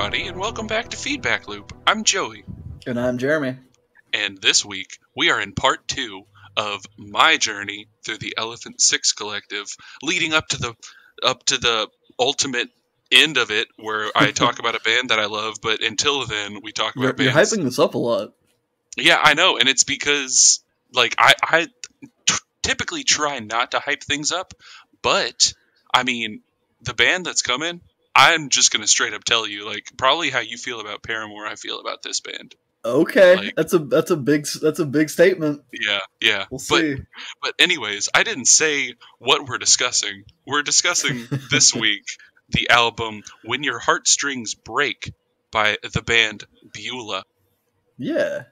everybody, and welcome back to Feedback Loop. I'm Joey, And I'm Jeremy. and this week we are in part 2 of my journey through the Elephant Six Collective, leading up to the ultimate end of it, where I talk about a band that I love. But until then, we talk You're about bands. hyping this up a lot. Yeah, I know, and it's because I typically try not to hype things up, but I mean, the band that's coming, I'm just gonna straight up tell you, like, probably how you feel about Paramore, I feel about this band. Okay, Like, that's a big statement. yeah. We'll see. But anyways, I didn't say what we're discussing. We're discussing this week the album "When Your Heartstrings Break" by the band Beulah. Yeah.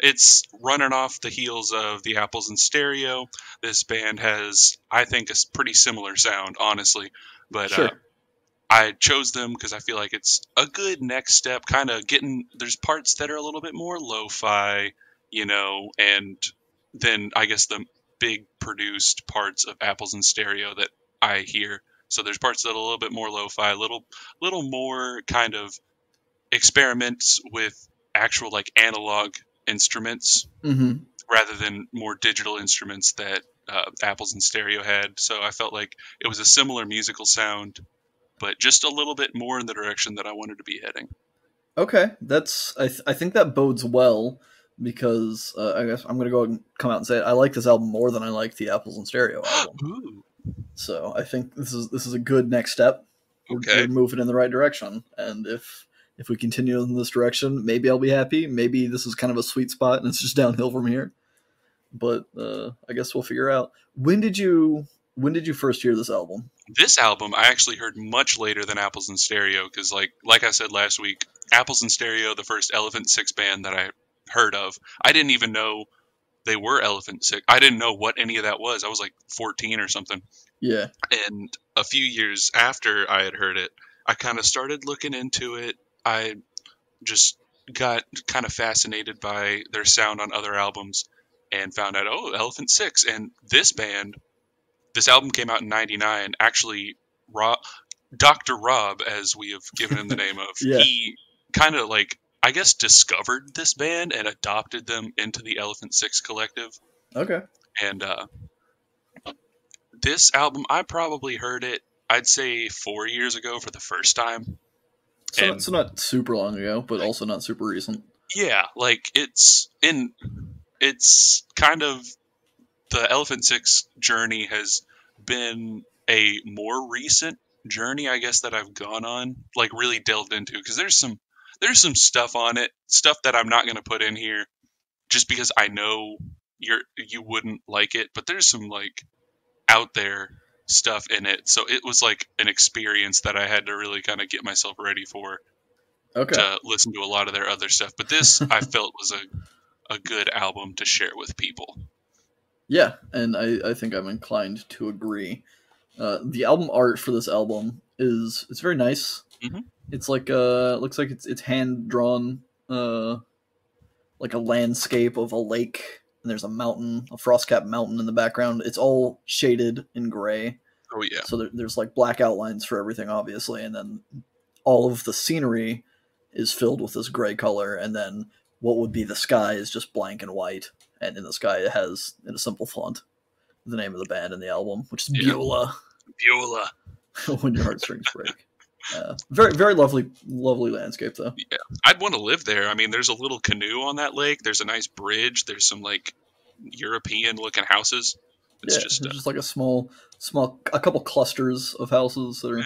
It's running off the heels of the Apples in Stereo. This band has, I think, a pretty similar sound, honestly. But Sure. I chose them because I feel like it's a good next step. Kind of there's parts that are a little bit more lo-fi, and then I guess the big produced parts of Apples in Stereo that I hear. So there's parts that are a little bit more lo-fi, little more kind of experiments with actual like analog instruments Mm-hmm. rather than more digital instruments that Apples and Stereo had. So I felt like it was a similar musical sound, but just a little bit more in the direction that I wanted to be heading. Okay, I think that bodes well because I guess I'm gonna go and come out and say it. I like this album more than I like the Apples and Stereo album. Ooh, So I think this is a good next step. okay. We're moving in the right direction, and if we continue in this direction, maybe I'll be happy. Maybe this is kind of a sweet spot, and it's just downhill from here. But I guess we'll figure out. When did you first hear this album? This album I actually heard much later than Apples and Stereo because, like I said last week, Apples and Stereo, the first Elephant Six band that I heard of, I didn't even know they were Elephant Six. I didn't know what any of that was. I was like 14 or something. Yeah. And a few years after I had heard it, I kind of started looking into it. I just got kind of fascinated by their sound on other albums and found out, oh, Elephant Six. And this album came out in '99. Actually, Dr. Rob, as we have given him the name of, Yeah. he kind of I guess, discovered this band and adopted them into the Elephant Six Collective. Okay. And this album, I probably heard it, I'd say 4 years ago for the first time. So not super long ago, but also not super recent. Yeah, it's kind of, the Elephant Six journey has been a more recent journey, I guess, that I've gone on, really delved into, because there's some stuff on it, stuff that I'm not going to put in here just because I know you wouldn't like it, but there's some out there stuff in it. So it was an experience that I had to really kind of get myself ready for. Okay. To listen to a lot of their other stuff. But this I felt was a good album to share with people. Yeah, and I think I'm inclined to agree. The album art for this album it's very nice. Mm-hmm. It's looks like it's hand drawn, like a landscape of a lake, and there's a mountain, a frost-capped mountain in the background. It's all shaded in gray. Oh yeah. So there's black outlines for everything, obviously, and then all of the scenery is filled with this gray color, and then what would be the sky is just blank and white, and in the sky it has, in a simple font, the name of the band and the album, which is Beulah. Beulah. When Your Heartstrings Break. Very, very lovely landscape, though. Yeah, I'd want to live there. I mean, there's a little canoe on that lake. There's a nice bridge. There's some European-looking houses. It's just like a small, a couple clusters of houses that are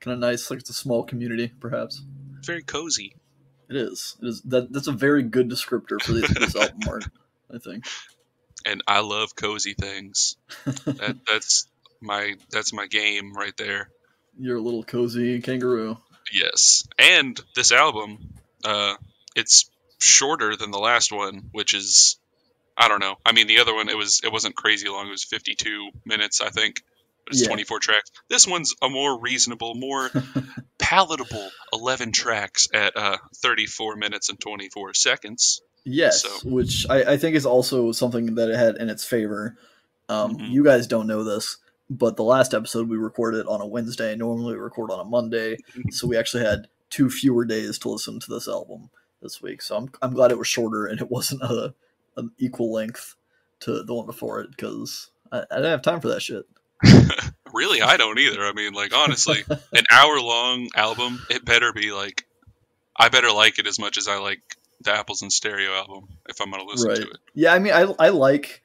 kind of nice. Like it's a small community, perhaps. Very cozy. It is. That's a very good descriptor for this album art, I think. And I love cozy things. That's my game right there. You're a little cozy kangaroo. Yes. And this album, it's shorter than the last one, which is, I don't know. I mean, the other one, it wasn't crazy long. It was 52 minutes, I think. But it's 24 tracks. This one's a more reasonable, more palatable 11 tracks at 34 minutes and 24 seconds. Yes, which I think is also something that it had in its favor. You guys don't know this, but the last episode we recorded on a Wednesday. Normally we record on a Monday, so we actually had 2 fewer days to listen to this album this week. So I'm glad it was shorter and it wasn't an equal length to the one before it, because I didn't have time for that shit. Really, I don't either. I mean, like, honestly, an hour-long album, it better be, like, I better like it as much as I like the Apples in Stereo album if I'm going to listen to Right. it. Yeah, I mean, I like...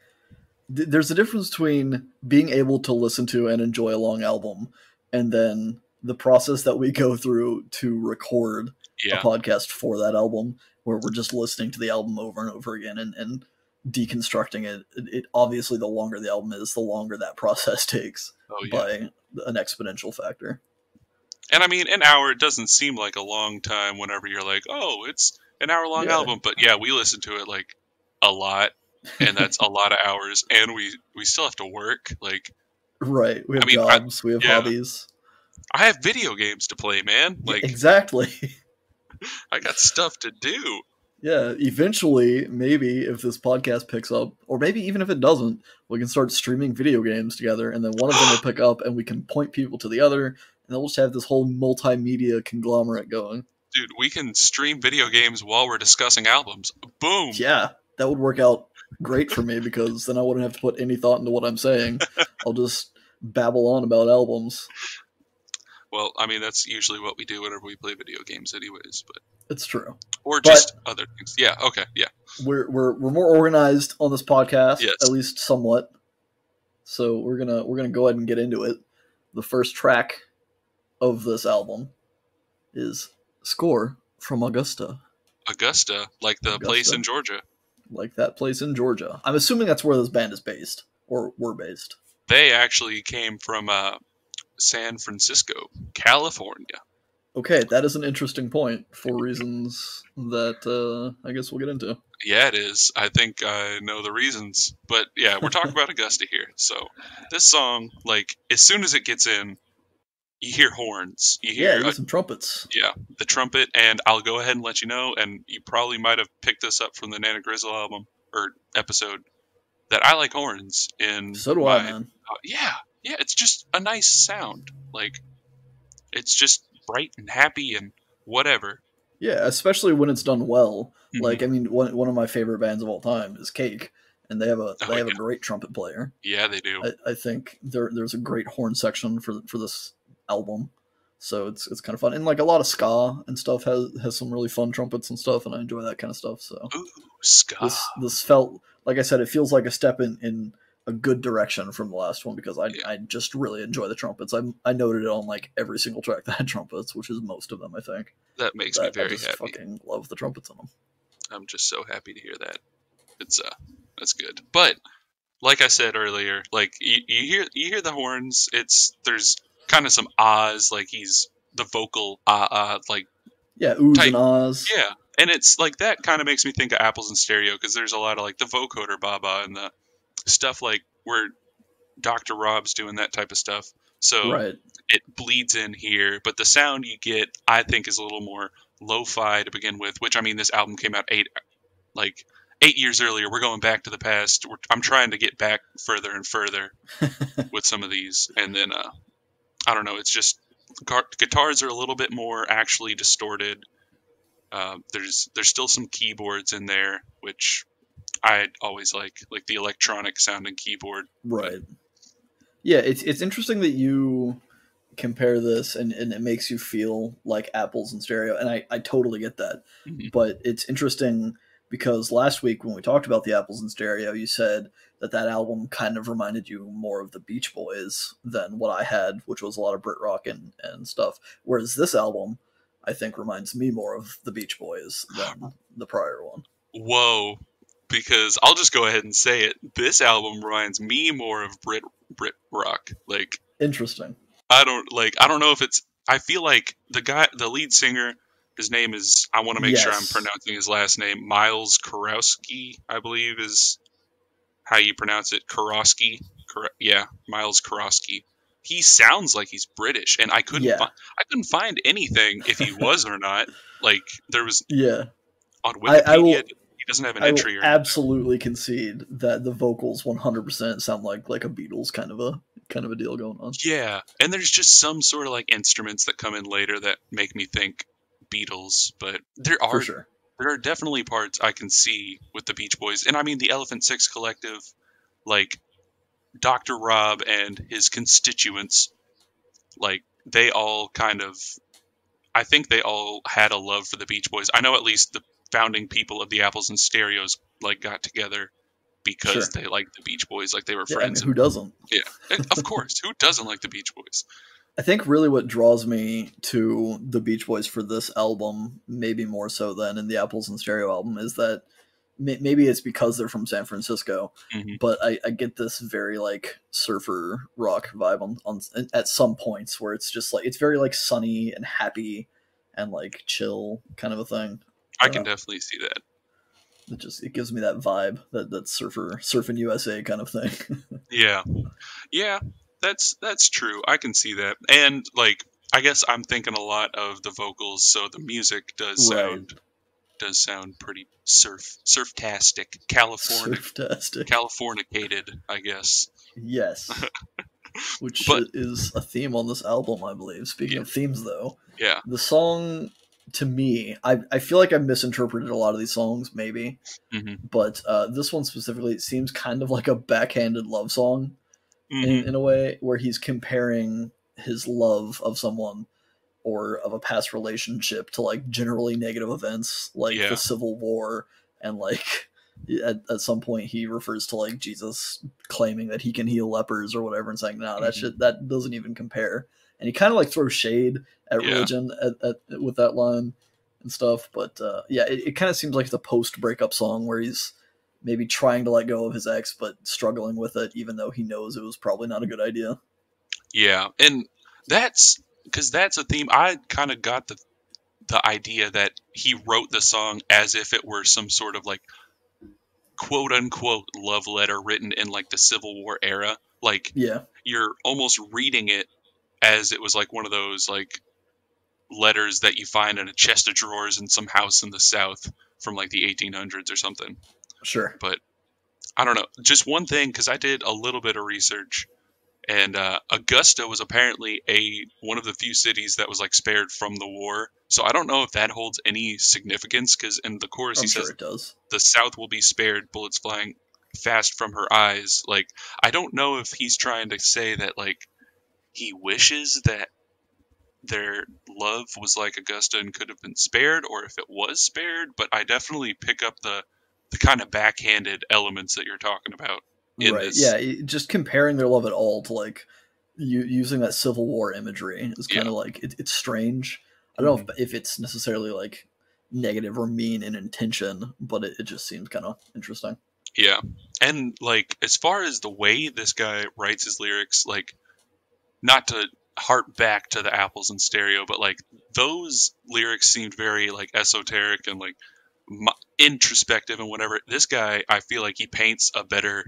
There's a difference between being able to listen to and enjoy a long album and then the process that we go through to record a Yeah. podcast for that album, where we're just listening to the album over and over again and deconstructing it. It obviously, the longer the album is, the longer that process takes by an exponential factor. And I mean, an hour, it doesn't seem like a long time whenever you're like, oh, it's an hour-long album. But yeah, we listen to it like a lot, and that's a lot of hours, and we still have to work. Like, right, we have jobs, we have hobbies. I have video games to play, man. Like, exactly. I got stuff to do. Yeah, eventually, maybe if this podcast picks up, or maybe even if it doesn't, we can start streaming video games together, and then one of them will pick up, and we can point people to the other, and then we'll just have this whole multimedia conglomerate going. Dude, we can stream video games while we're discussing albums. Boom! Yeah, that would work out great for me, because then I wouldn't have to put any thought into what I'm saying. I'll just babble on about albums. Well, I mean, that's usually what we do whenever we play video games anyways, but... It's true. Or just other things. Yeah, okay, yeah. We're more organized on this podcast, yes. At least somewhat. So we're gonna go ahead and get into it. The first track of this album is Score from Augusta. Augusta, like the place in Georgia. Like that place in Georgia. I'm assuming that's where this band is based, or were based. They actually came from San Francisco, California. Okay, that is an interesting point for reasons that I guess we'll get into. Yeah, it is. I think I know the reasons. But yeah, we're talking about Augusta here. So this song, like, as soon as it gets in, you hear horns. You hear some trumpets. Yeah, the trumpet. And I'll go ahead and let you know, and you probably might have picked this up from the Nana Grizzle album or episode, that I like horns in So do I, man. Yeah, it's just a nice sound. Like, it's just bright and happy and whatever. Yeah, especially when it's done well. Mm-hmm. Like, I mean, one of my favorite bands of all time is Cake, and they have a great trumpet player. Yeah, they do. I think there's a great horn section for this album, so it's kind of fun. And like a lot of ska and stuff has some really fun trumpets and stuff, and I enjoy that kind of stuff. So ooh, ska. This felt, like I said, it feels like a step in a good direction from the last one, because I just really enjoy the trumpets. I noted it on like every single track that had trumpets, which is most of them, I think. That makes me very happy. I fucking love the trumpets in them. I'm just so happy to hear that. It's that's good. But like I said earlier, like you hear the horns. There's kind of some ahs, like he's the vocal like oohs type, and ahs. Yeah, and it's like that kind of makes me think of Apples in Stereo, because there's a lot of like the vocoder baba and the stuff like where Dr. Rob's doing that type of stuff. So it bleeds in here, but the sound you get, I think, is a little more lo-fi to begin with, which, I mean, this album came out 8 years earlier. We're going back to the past. I'm trying to get back further and further with some of these. And then, I don't know, it's just guitars are a little bit more actually distorted. There's still some keyboards in there, which I always like the electronic sounding keyboard. Right. Yeah, it's interesting that you compare this and it makes you feel like Apples in Stereo, and I totally get that. Mm-hmm. But it's interesting because last week when we talked about the Apples in Stereo, you said that album kind of reminded you more of the Beach Boys than what I had, which was a lot of Brit rock and stuff. Whereas this album, I think, reminds me more of the Beach Boys than the prior one. Whoa. Because I'll just go ahead and say it. This album reminds me more of Brit rock. Like, interesting. I don't know if it's. I feel like the lead singer, his name is. I want to make sure I'm pronouncing his last name. Miles Kurowski, I believe, is how you pronounce it. Kurowski. Yeah, Miles Kurowski. He sounds like he's British, and I couldn't find anything if he was or not. Like, there was on Wikipedia. He doesn't have an entry. I absolutely concede that the vocals 100% sound like a Beatles kind of a deal going on. Yeah, and there's just some sort of like instruments that come in later that make me think Beatles, but for sure. there are definitely parts I can see with the Beach Boys, and I mean the Elephant Six Collective, like Dr. Rob and his constituents, like they all kind of, I think they all had a love for the Beach Boys. I know at least the founding people of the Apples and Stereos like got together because Sure. they liked the Beach Boys, like they were Yeah, I friends. mean, who doesn't? Yeah, of course. Who doesn't like the Beach Boys? I think really what draws me to the Beach Boys for this album, maybe more so than in the Apples and Stereo album, is that maybe it's because they're from San Francisco, Hmm. but I get this very like surfer rock vibe on at some points where it's just like it's very like sunny and happy and like chill kind of a thing. I I don't can know. definitely see that. It gives me that vibe that surfing USA kind of thing. Yeah, yeah, that's true. I can see that, and like I guess I'm thinking a lot of the vocals, so the music Right. does sound pretty surftastic, Surftastic. Californicated, I guess. Yes. Which But is a theme on this album, I believe. Speaking yeah, of themes, though, yeah, the song to me, I feel like I've misinterpreted a lot of these songs, maybe, hmm, but this one specifically it seems kind of like a backhanded love song in hmm, a way, where he's comparing his love of someone or of a past relationship to like generally negative events like the yeah, Civil War and like at some point he refers to like Jesus claiming that he can heal lepers or whatever and saying no that hmm, shit that doesn't even compare, and he kind of like throws shade at yeah, religion with that line and stuff, but yeah, it kind of seems like the post breakup song where he's maybe trying to let go of his ex but struggling with it even though he knows it was probably not a good idea. yeah, and that's because that's a theme. I kind of got the idea that he wrote the song as if it were some sort of like quote unquote love letter written in like the Civil War era. Like Yeah, you're almost reading it as it was like one of those like letters that you find in a chest of drawers in some house in the South from like the 1800s or something. sure. But I don't know. Just one thing, because I did a little bit of research, and Augusta was apparently a one of the few cities that was like spared from the war. So I don't know if that holds any significance, because in the chorus he I'm sure says it does. the South will be spared, bullets flying fast from her eyes. Like I don't know if he's trying to say that like he wishes that their love was like Augusta and could have been spared, or if it was spared. But I definitely pick up the kind of backhanded elements that you're talking about in Right. this. Yeah. Just comparing their love at all to like using that Civil War imagery is Yeah. kind of like it's strange. I don't know Hmm. if it's necessarily like negative or mean in intention, but it just seems kind of interesting. Yeah. And like as far as the way this guy writes his lyrics, like not to harp back to the Apples and Stereo, but like those lyrics seemed very like esoteric and like introspective and whatever. This guy, I feel like he paints a better.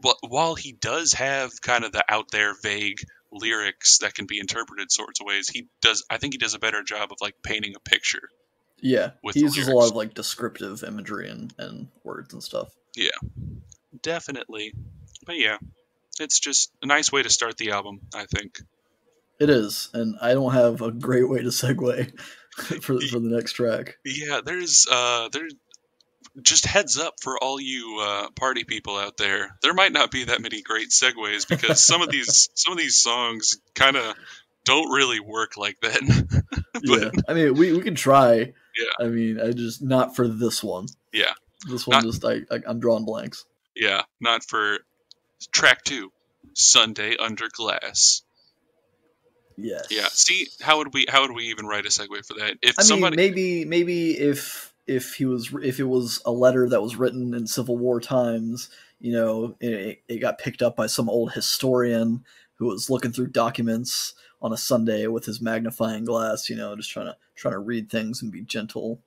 Well, while he does have kind of the out there vague lyrics that can be interpreted sorts of ways, he does. I think he does a better job of like painting a picture Yeah. with He the uses a lot lyrics. of like descriptive imagery and words and stuff. Yeah, definitely. But yeah, it's just a nice way to start the album, I think. It is, and I don't have a great way to segue for the next track. Yeah, there's just heads up for all you party people out there. There might not be that many great segues because some of these songs kind of don't really work like that. But Yeah, I mean we can try. yeah, I mean I just not for this one. yeah, This one not just I'm drawing blanks. yeah, not for track 2, Sunday Under Glass. Yeah, see Yes. how would we even write a segue for that? If I mean, somebody maybe if it was a letter that was written in Civil War times, it got picked up by some old historian who was looking through documents on a Sunday with his magnifying glass, just trying to read things and be gentle.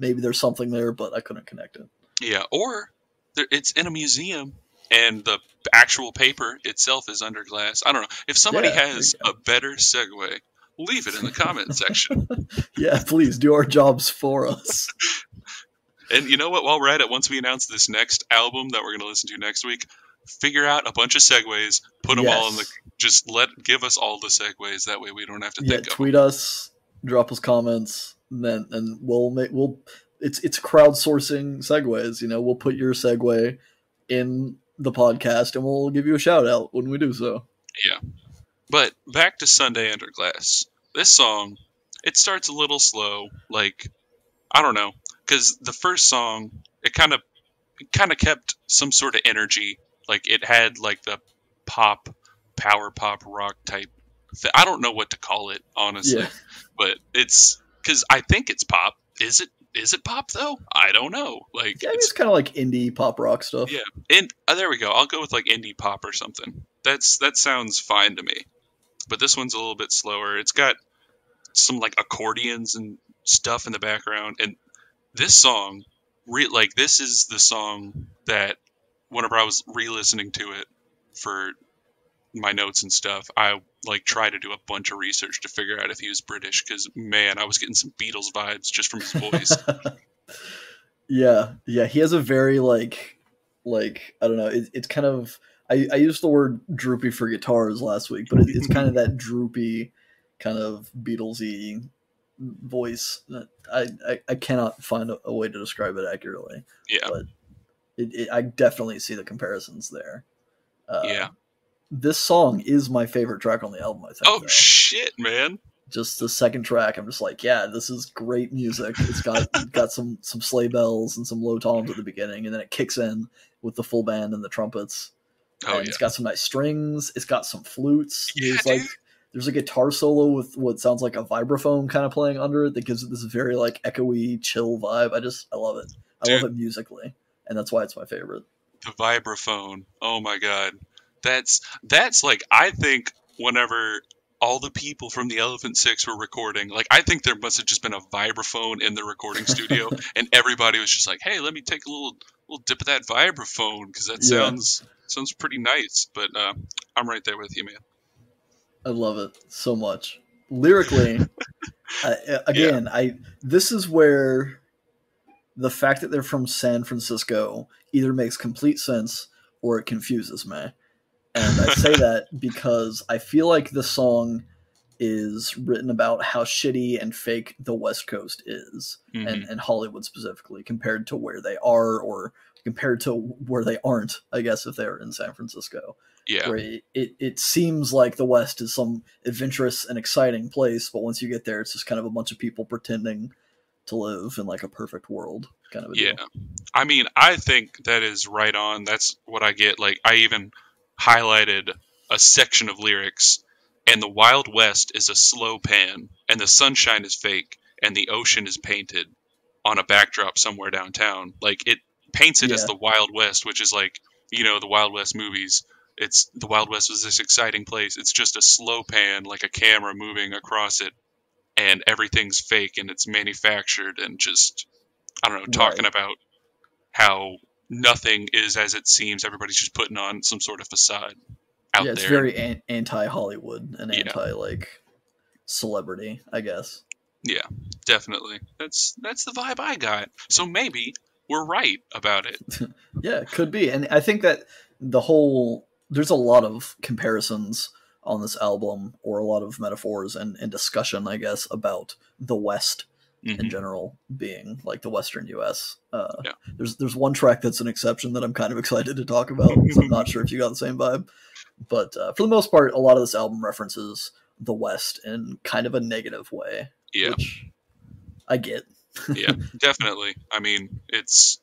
Maybe there's something there, but I couldn't connect it. yeah, or it's in a museum and the actual paper itself is under glass. I don't know. If somebody Yeah, there has you a better segue, leave it in the comment section. go. Yeah, please do our jobs for us. And you know what? While we're at it, once we announce this next album that we're going to listen to next week, figure out a bunch of segues, put them all in the. Yes. Just give us all the segues. That way we don't have to Yeah, think of them. tweet us. drop us comments, and we'll it's crowdsourcing segues. We'll put your segue in the podcast, and we'll give you a shout out when we do so. Yeah. But back to Sunday Under Glass. This song, it starts a little slow. Like, I don't know, because the first song, it kind of kept some sort of energy. Like, it had like the power pop rock type. I don't know what to call it, honestly, Yeah, but it's because I think it's pop. Is it? Is it pop though? I don't know. Like, yeah. I mean, it's it's kind of like indie pop rock yeah. stuff. And there we go. I'll go with like indie pop or something. That sounds fine to me. But this one's a little bit slower. It's got some like accordions and stuff in the background, and this song, like this is the song that whenever I was re-listening to it for my notes and stuff, I like try to do a bunch of research to figure out if he was British, because man, I was getting some Beatles vibes just from his voice. Yeah, yeah. He has a very I don't know. It's kind of I used the word droopy for guitars last week, but it's kind of that droopy kind of Beatlesy voice. I cannot find a way to describe it accurately, Yeah, but I definitely see the comparisons there. yeah. This song is my favorite track on the album, I think, Oh though. shit, man. Just the second track, I'm just like, yeah, this is great music. It's got some sleigh bells and some low toms at the beginning, and then it kicks in with the full band and the trumpets. Oh And yeah, it's got some nice strings. It's got some flutes. yeah, dude. There's a guitar solo with what sounds like a vibraphone kind of playing under it that gives it this very like echoey, chill vibe. I love it. I love Dude, it musically, and that's why it's my favorite. the vibraphone. Oh my god. That's like, I think whenever all the people from the Elephant Six were recording, like I think there must have just been a vibraphone in the recording studio, and everybody was just like, "Hey, let me take a little dip of that vibraphone because that Yeah, sounds pretty nice." But I'm right there with you, man. I love it so much. Lyrically, Yeah, again, I this is where the fact that they're from San Francisco either makes complete sense or it confuses me. And I say that because I feel like the song is written about how shitty and fake the West Coast is, hmm, and Hollywood specifically, compared to where they are, or compared to where they aren't, I guess, if they're in San Francisco. yeah, Where it seems like the West is some adventurous and exciting place, but once you get there, it's just kind of a bunch of people pretending to live in like a perfect world kind of a yeah. deal. I mean, I think that is right on. That's what I get. Like, I even highlighted a section of lyrics, and the Wild West is a slow pan, and the sunshine is fake, and the ocean is painted on a backdrop somewhere downtown. Like, it paints it as Yeah, the Wild West, which is like, the Wild West movies. It's the Wild West was this exciting place. It's just a slow pan, like a camera moving across it, and everything's fake and it's manufactured, and just, I don't know, talking right. about how nothing is as it seems. Everybody's just putting on some sort of facade Yeah, out it's there. And very anti Hollywood and yeah, anti like celebrity, I guess. yeah, definitely. That's the vibe I got. So maybe we're right about it. Yeah, it could be. And I think that there's a lot of comparisons on this album, or a lot of metaphors and discussion, I guess, about the West in Hmm. general being like the Western US. Yeah. There's one track that's an exception that I'm kind of excited to talk about, so I'm not sure if you got the same vibe. But for the most part, a lot of this album references the West in kind of a negative way, Yeah. which I get. Yeah. Definitely. I mean, it's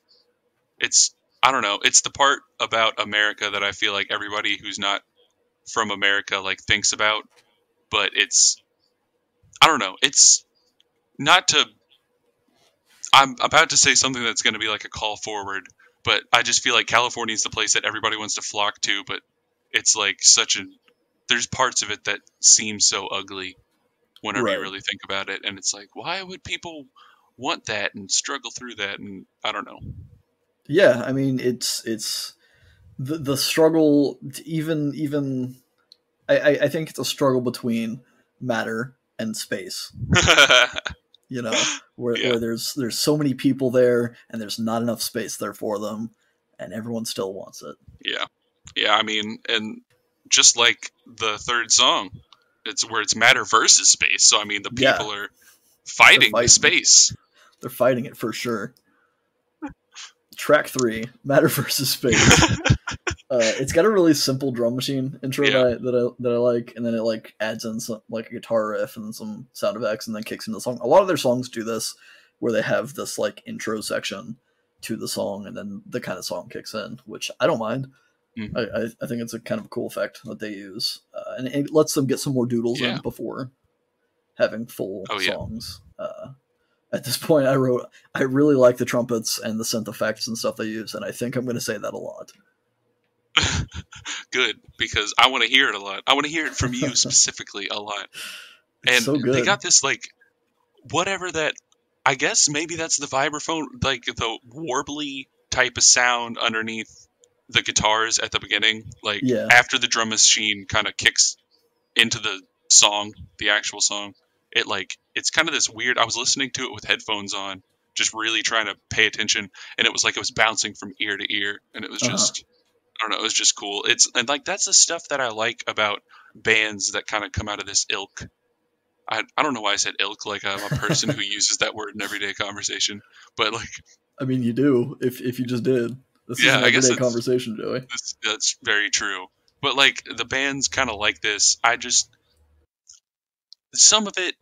I don't know. It's the part about America that I feel like everybody who's not from America like thinks about, but it's, I don't know. It's not to I'm about to say something that's going to be like a call forward, but I just feel like California is the place that everybody wants to flock to, but it's like there's parts of it that seem so ugly whenever you Right. really think about it, and it's like, why would people want that and struggle through that? And I don't know. Yeah, I mean it's the struggle to even I think it's a struggle between matter and space. Yeah, Where there's so many people there and there's not enough space there for them, and everyone still wants it. yeah, yeah. I mean, and just like the third song, it's where it's matter versus space. So I mean, the Yeah, people are They're fighting the fighting. space. They're fighting it for sure. Track 3, Matter versus Space. It's got a really simple drum machine intro Yeah. that I like, and then it like adds in some like a guitar riff and some sound effects, and then kicks into the song. A lot of their songs do this, where they have this like intro section to the song, and then the kind of song kicks in, which I don't mind. Mhm. I think it's a kind of a cool effect that they use, and it lets them get some more doodles Yeah. in before having full Oh, yeah. songs. At this point, I really like the trumpets and the synth effects and stuff they use, and I think I'm going to say that a lot. Good, because I want to hear it a lot. I want to hear it from you specifically a lot. It's And so good. they got this like whatever that, I guess maybe that's the vibraphone, like the warbly type of sound underneath the guitars at the beginning, like Yeah. after the drum machine kind of kicks into the song, the actual song. It's kind of this weird. I was listening to it with headphones on, just really trying to pay attention, and it was like it was bouncing from ear to ear, and it was just I don't know, it was just cool. And like that's the stuff that I like about bands that kind of come out of this ilk. I don't know why I said ilk, like I'm a person who uses that word in everyday conversation, but like I mean, you do if you just did. This is yeah, an I guess everyday conversation, Joey. that's very true. But like the bands kind of like this. Some of it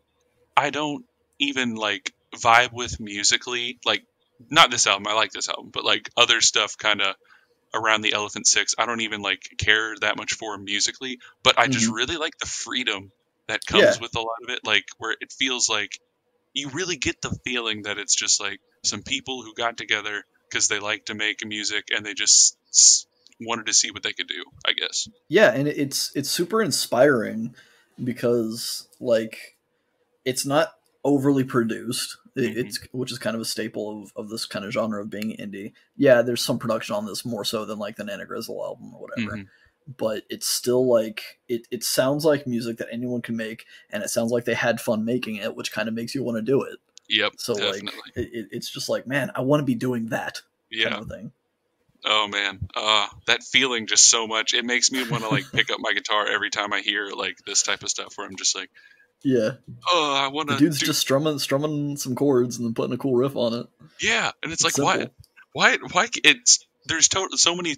I don't even like vibe with musically. Like not this album, I like this album, but like other stuff kind of around the Elephant Six, I don't even like care that much for musically, but I just really like the freedom that comes with a lot of it, like where it feels like you really get the feeling that it's just like some people who got together because they like to make music and they just wanted to see what they could do, I guess. Yeah, and it's super inspiring because like it's not overly produced. It's which is kind of a staple of this kind of genre of being indie. Yeah, there's some production on this more so than like the Nana Grizzle album or whatever. But it's still like it sounds like music that anyone can make, and it sounds like they had fun making it, which kind of makes you want to do it. Yep. So definitely. like it's just like, man, I want to be doing that Yeah. kind of thing. Oh man, that feeling just so much. It makes me want to like pick up my guitar every time I hear like this type of stuff where I'm just like, yeah, oh, I want to. The dude's just strumming some chords and then putting a cool riff on it. Yeah, and it's like simple. why? There's so many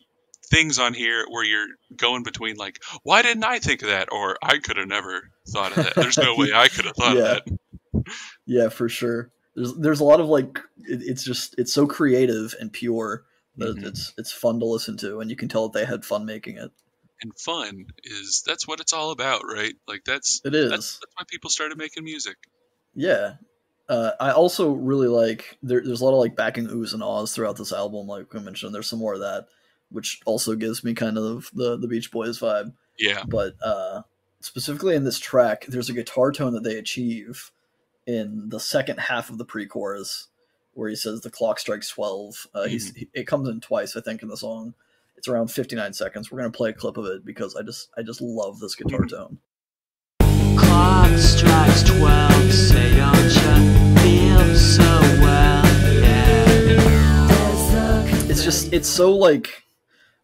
things on here where you're going between like, why didn't I think of that, or I could have never thought of that. There's no way I could have thought of that. Yeah, for sure. There's a lot of like it's so creative and pure that it's fun to listen to, and you can tell that they had fun making it. And fun that's what it's all about, right? Like that's why people started making music. Yeah. I also really like there's a lot of like backing oohs and ahs throughout this album, like I mentioned. There's some more of that, which also gives me kind of the Beach Boys vibe. Yeah. But specifically in this track, there's a guitar tone that they achieve in the second half of the pre-chorus, where he says the clock strikes 12. It comes in twice, I think, in the song. It's around 59 seconds. We're gonna play a clip of it because I just love this guitar tone. Clock strikes 12. Say, don't you feel so well? Yeah. It's so like,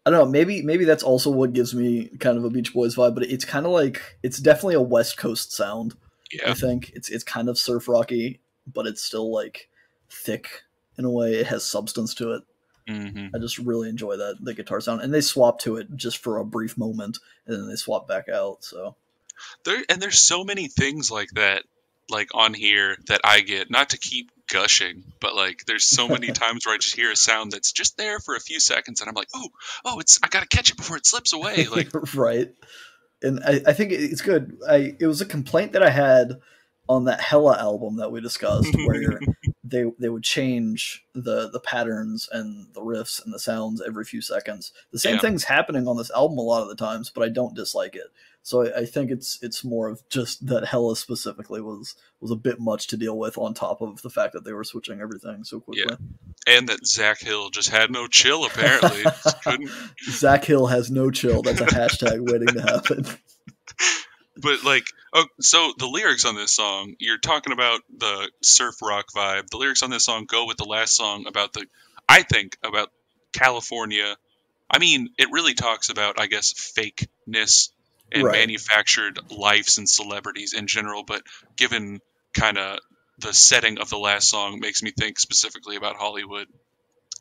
I don't know. Maybe that's also what gives me kind of a Beach Boys vibe. But it's kind of like it's definitely a West Coast sound. Yeah. I think it's kind of surf rocky, but it's still like thick in a way. It has substance to it. I just really enjoy the guitar sound, and they swap to it just for a brief moment, and then they swap back out. So there's so many things like that, like on here that I get, not to keep gushing, but like there's so many times where I just hear a sound that's just there for a few seconds, and I'm like, oh, I gotta catch it before it slips away. Like right. And I think it's good. It was a complaint that I had on that Hella album that we discussed, where they would change the patterns and the riffs and the sounds every few seconds. The same thing's happening on this album a lot of the times, but I don't dislike it. So I think it's more of just that Hella specifically was a bit much to deal with, on top of the fact that they were switching everything so quickly. Yeah. And that Zach Hill just had no chill, apparently. Zach Hill has no chill. That's a hashtag waiting to happen. But like, so the lyrics on this song, you're talking about the surf rock vibe. The lyrics on this song go with the last song about about California. I mean, it really talks about, I guess, fakeness and manufactured lives and celebrities in general, but given kind of the setting of the last song makes me think specifically about Hollywood.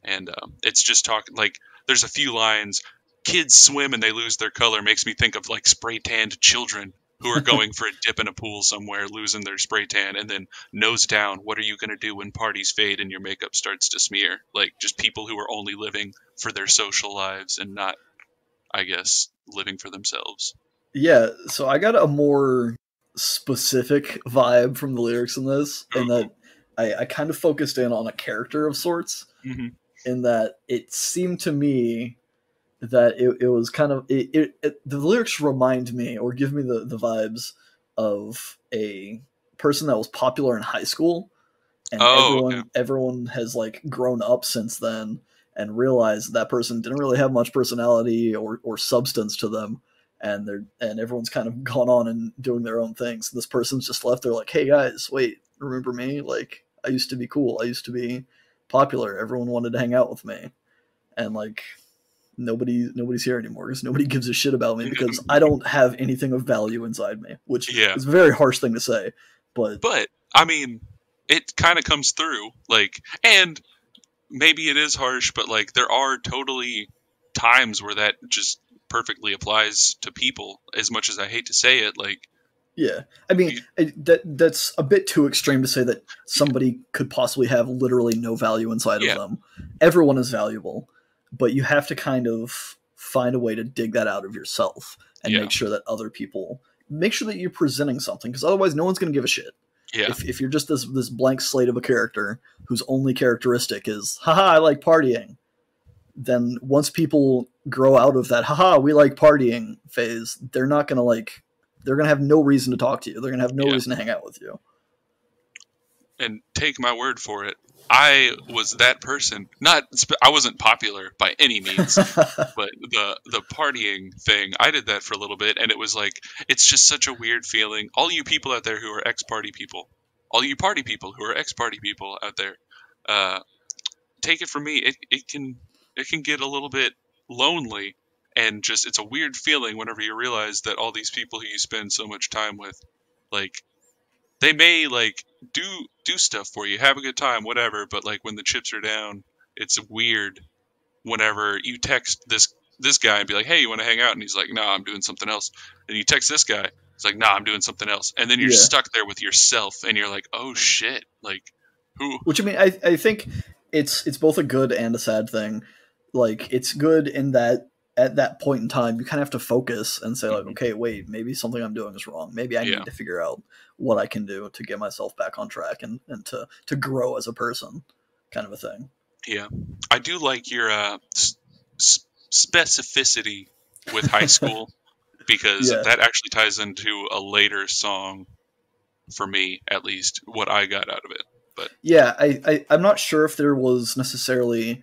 And it's just talking like there's a few lines. Kids swim and they lose their color makes me think of like spray tanned children who are going for a dip in a pool somewhere, losing their spray tan, and then nose down. What are you going to do when parties fade and your makeup starts to smear? Like just people who are only living for their social lives and not, I guess, living for themselves. Yeah, so I got a more specific vibe from the lyrics in this, in that I kind of focused in on a character of sorts, Mm-hmm. in that it seemed to me that it was kind of the lyrics remind me or give me the vibes of a person that was popular in high school, and Okay. everyone has like grown up since then and realized that person didn't really have much personality or substance to them, and everyone's kind of gone on and doing their own things. And this person's just left there like, hey guys, wait, remember me? Like, I used to be cool, I used to be popular, everyone wanted to hang out with me, and like nobody's here anymore because nobody gives a shit about me because I don't have anything of value inside me, which Yeah. is a very harsh thing to say, but I mean, it kind of comes through, like, and maybe it is harsh, but like there are totally times where that just perfectly applies to people. As much as I hate to say it, like, yeah, I mean, that's a bit too extreme to say that somebody could possibly have literally no value inside of them. Everyone is valuable, but you have to kind of find a way to dig that out of yourself and make sure that other people make sure that you're presenting something, because otherwise no one's going to give a shit. Yeah. If you're just this blank slate of a character whose only characteristic is, haha, I like partying, then once people grow out of that, haha, we like partying phase, they're not going to like, they're going to have no reason to talk to you. They're going to have no reason to hang out with you. And take my word for it, I was that person. I wasn't popular by any means, but the partying thing, I did that for a little bit, and it was like, it's just such a weird feeling. All you people out there who are ex-party people, all you party people who are ex-party people out there, take it from me, it can get a little bit lonely, and just it's a weird feeling whenever you realize that all these people who you spend so much time with, like, they may like do stuff for you, have a good time, whatever, but like when the chips are down, it's weird whenever you text this guy and be like, hey, you want to hang out? And he's like, nah, I'm doing something else. And you text this guy, he's like, nah, I'm doing something else. And then you're stuck there with yourself, and you're like, oh shit, like, who? Which, I mean, I think it's both a good and a sad thing. Like, it's good in that at that point in time, you kind of have to focus and say, like, okay, wait, maybe something I'm doing is wrong. Maybe I need to figure out what I can do to get myself back on track and to grow as a person, kind of a thing. Yeah. I do like your specificity with high school, because that actually ties into a later song for me, at least, what I got out of it. But yeah, I'm not sure if there was necessarily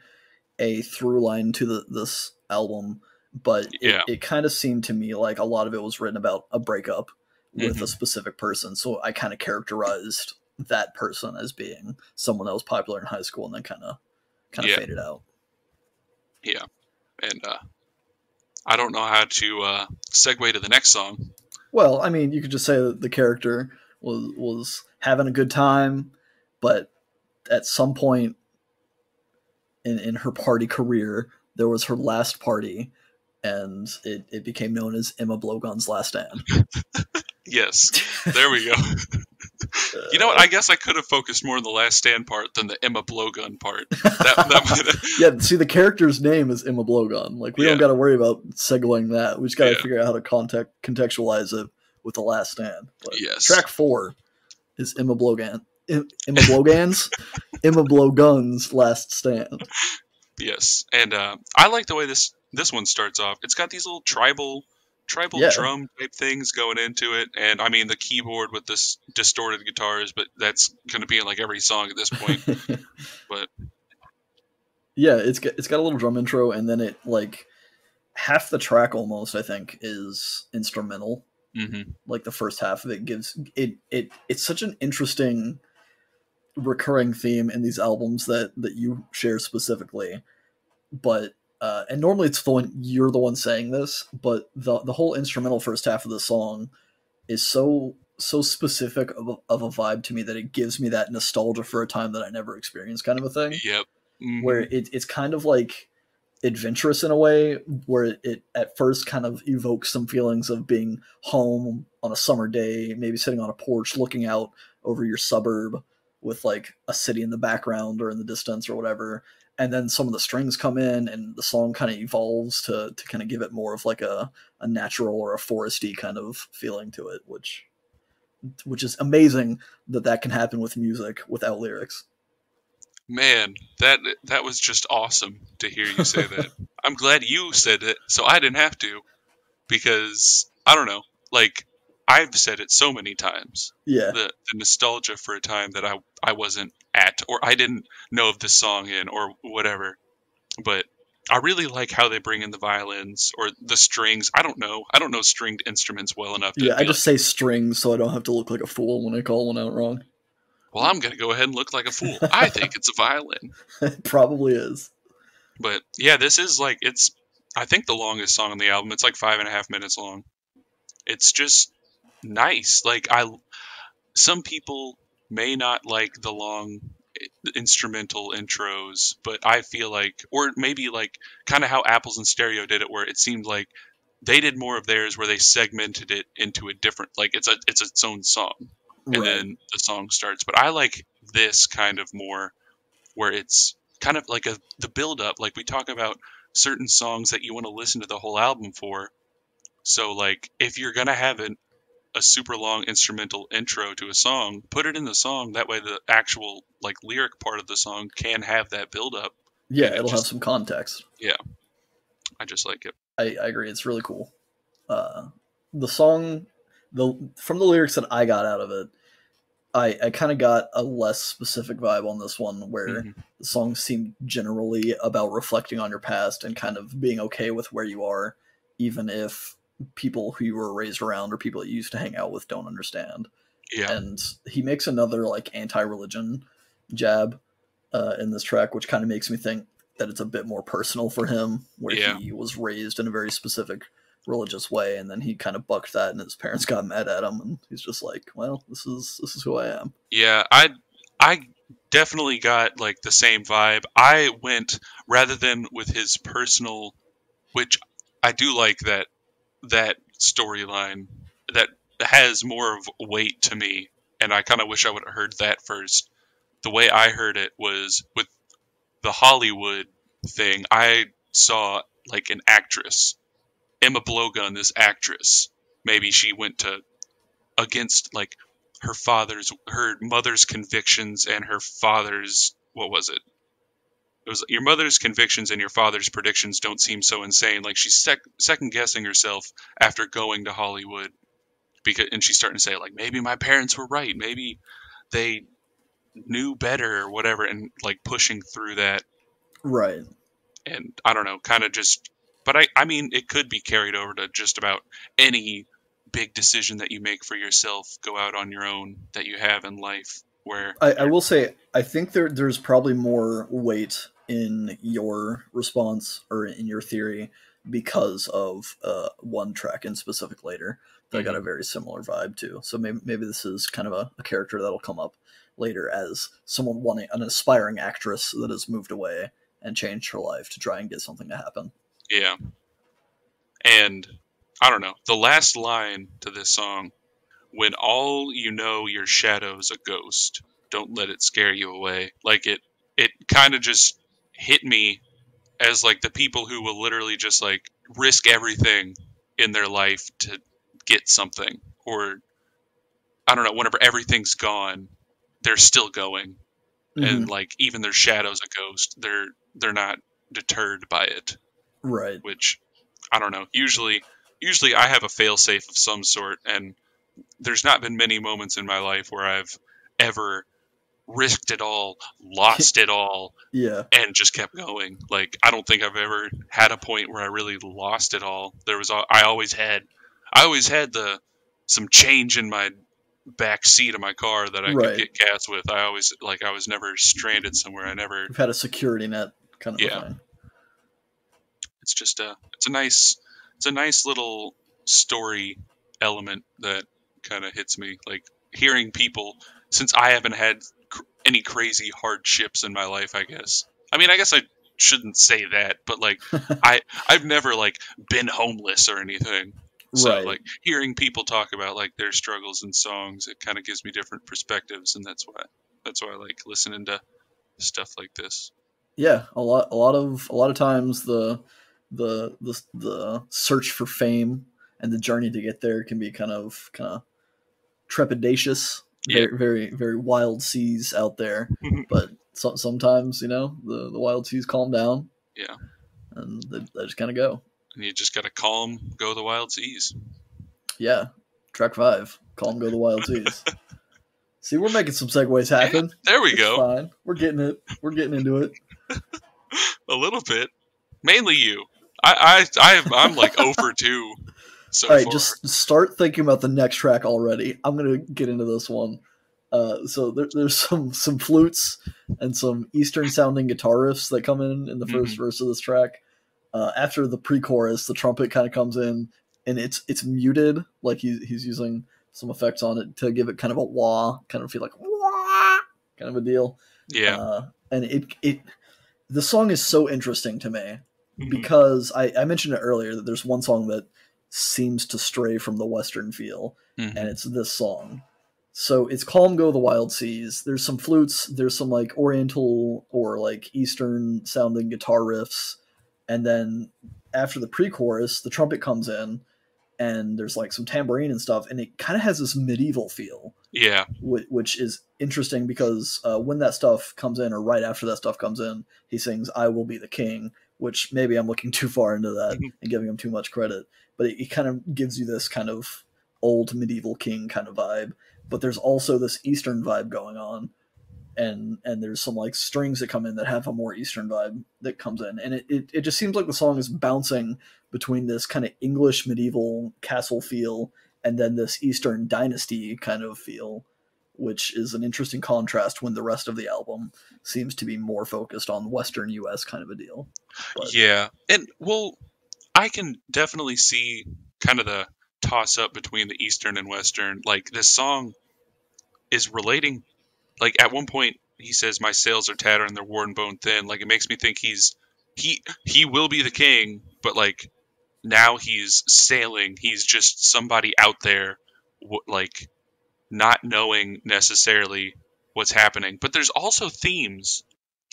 a through line to this album, but it kind of seemed to me like a lot of it was written about a breakup with a specific person. So I kind of characterized that person as being someone that was popular in high school and then kind of faded out. Yeah. And I don't know how to segue to the next song. Well, I mean, you could just say that the character was having a good time, but at some point in her party career, there was her last party, and it became known as Emma Blowgun's Last Stand. Yes, there we go. You know what? I guess I could have focused more on the Last Stand part than the Emma Blowgun part. Yeah, see, the character's name is Emma Blowgun. Like, we don't got to worry about segueing that. We just got to figure out how to contextualize it with the Last Stand. But track 4 is Emma Blowgun. Emma Blowgun's Last Stand. Yes, and I like the way this one starts off. It's got these little tribal drum type things going into it, and I mean the keyboard with this distorted guitars, but that's going to be in like every song at this point. But yeah, it's got a little drum intro, and then it like half the track almost, I think, is instrumental. Like the first half of it gives it's such an interesting recurring theme in these albums that you share specifically, but and normally it's you're the one saying this, but the whole instrumental first half of the song is so so specific of a vibe to me that it gives me that nostalgia for a time that I never experienced, kind of a thing. Yep. Where it's kind of like adventurous in a way, where it at first kind of evokes some feelings of being home on a summer day, maybe sitting on a porch looking out over your suburb with like a city in the background or in the distance or whatever. And then some of the strings come in and the song kind of evolves to kind of give it more of like a natural or a foresty kind of feeling to it, which is amazing that can happen with music without lyrics. Man, that was just awesome to hear you say that. I'm glad you said it, so I didn't have to, because I don't know, like I've said it so many times. Yeah. The nostalgia for a time that I wasn't at, or I didn't know of this song in, or whatever. But I really like how they bring in the violins or the strings. I don't know stringed instruments well enough to Yeah, I be just like, say strings so I don't have to look like a fool when I call one out wrong. well, I'm gonna go ahead and look like a fool. I think it's a violin. It probably is. But yeah, this is like, it's, I think, the longest song on the album. It's like 5.5 minutes long. It's just nice. Like, some people may not like the long instrumental intros, but I feel like, or maybe like kind of how Apples and Stereo did it, where it seemed like they did more of theirs, where they segmented it into a different, like it's its own song, and Right. then the song starts. But I like this kind of more, where it's kind of like the build up. Like, we talk about certain songs that you want to listen to the whole album for. So like, if you're gonna have a super long instrumental intro to a song, put it in the song. That way the actual like lyric part of the song can have that build up. Yeah, it'll have some context. Yeah, I just like it. I agree. It's really cool. The song, from the lyrics that I got out of it, I kind of got a less specific vibe on this one, where the song seemed generally about reflecting on your past and kind of being okay with where you are, even if people who you were raised around or people you used to hang out with don't understand. Yeah. And he makes another like anti-religion jab in this track, which kind of makes me think that it's a bit more personal for him, where he was raised in a very specific religious way, and then he kind of bucked that, and his parents got mad at him, and he's just like, well, this is who I am. Yeah, I definitely got like the same vibe. I went, rather than with his personal, which I do like that storyline that has more of weight to me, and I kind of wish I would have heard that first. The way I heard it was with the Hollywood thing. I saw like an actress, Emma Blowgun, this actress. Maybe she went to against like her mother's convictions and her father's, what was it? It was, your mother's convictions and your father's predictions don't seem so insane. Like, she's second guessing herself after going to Hollywood, and she's starting to say like, maybe my parents were right, maybe they knew better or whatever, and like pushing through that. Right. And I don't know, kind of just, but I mean, it could be carried over to just about any big decision that you make for yourself, go out on your own, that you have in life. Where I will say, I think there's probably more weight in your response or in your theory because of one track in specific later that I got a very similar vibe to. So maybe this is kind of a character that'll come up later as someone wanting an aspiring actress that has moved away and changed her life to try and get something to happen. Yeah. And I don't know, the last line to this song, when all you know your shadow's a ghost, don't let it scare you away. Like, it kind of just hit me as like the people who will literally just like risk everything in their life to get something, or I don't know, whenever everything's gone, they're still going. And like, even their shadow's a ghost, they're not deterred by it. Right. Which, I don't know, usually I have a failsafe of some sort, and there's not been many moments in my life where I've ever risked it all, lost it all, and just kept going. Like, I don't think I've ever had a point where I really lost it all. I always had some change in my back seat of my car that I could get gas with. I was never stranded somewhere. You've had a security net kind of a thing. It's just it's a nice little story element that kind of hits me. Like hearing people, since I haven't had any crazy hardships in my life, I guess. I mean, I guess I shouldn't say that, but like I've never like been homeless or anything. So Right. like hearing people talk about like their struggles in songs, it kind of gives me different perspectives, and that's why I like listening to stuff like this. Yeah, a lot of times the search for fame and the journey to get there can be kind of trepidatious, Yeah. very wild seas out there. But sometimes the wild seas calm down Yeah. and they just kind of go. And you just got to calm, go the wild seas. Yeah, track 5, calm, go the wild seas. See, we're making some segues happen. Yeah, there we It's go. fine. We're getting it. We're getting into it. A little bit. Mainly you. I'm like over 2 so All right, far. just start thinking about the next track already. I'm gonna get into this one. So there's some flutes and some Eastern sounding guitar riffs that come in the first verse of this track. After the pre-chorus, the trumpet kind of comes in, and it's muted, like he's using some effects on it to give it kind of a wah, kind of feel like wah, kind of a deal. Yeah. And the song is so interesting to me because I mentioned it earlier that there's one song that seems to stray from the Western feel, and it's this song. So it's Calm Go the Wild Seas. There's some flutes, there's some like Oriental or like Eastern sounding guitar riffs, and then after the pre-chorus, the trumpet comes in, and there's like some tambourine and stuff, and it kind of has this medieval feel. Yeah. Which is interesting because when that stuff comes in, or right after that stuff comes in, he sings "I Will Be the King," which maybe I'm looking too far into that and giving him too much credit. But it kind of gives you this kind of old medieval king kind of vibe. But there's also this Eastern vibe going on, and there's some like strings that come in that have a more Eastern vibe that comes in, and it just seems like the song is bouncing between this kind of English medieval castle feel and then this Eastern dynasty kind of feel, which is an interesting contrast when the rest of the album seems to be more focused on Western US kind of a deal. But Yeah. And well, I can definitely see kind of the toss up between the Eastern and Western. Like this song is relating, like at one point he says my sails are tattered and they're worn bone thin. Like it makes me think he will be the king, but like now he's sailing. He's just somebody out there, like not knowing necessarily what's happening. But there's also themes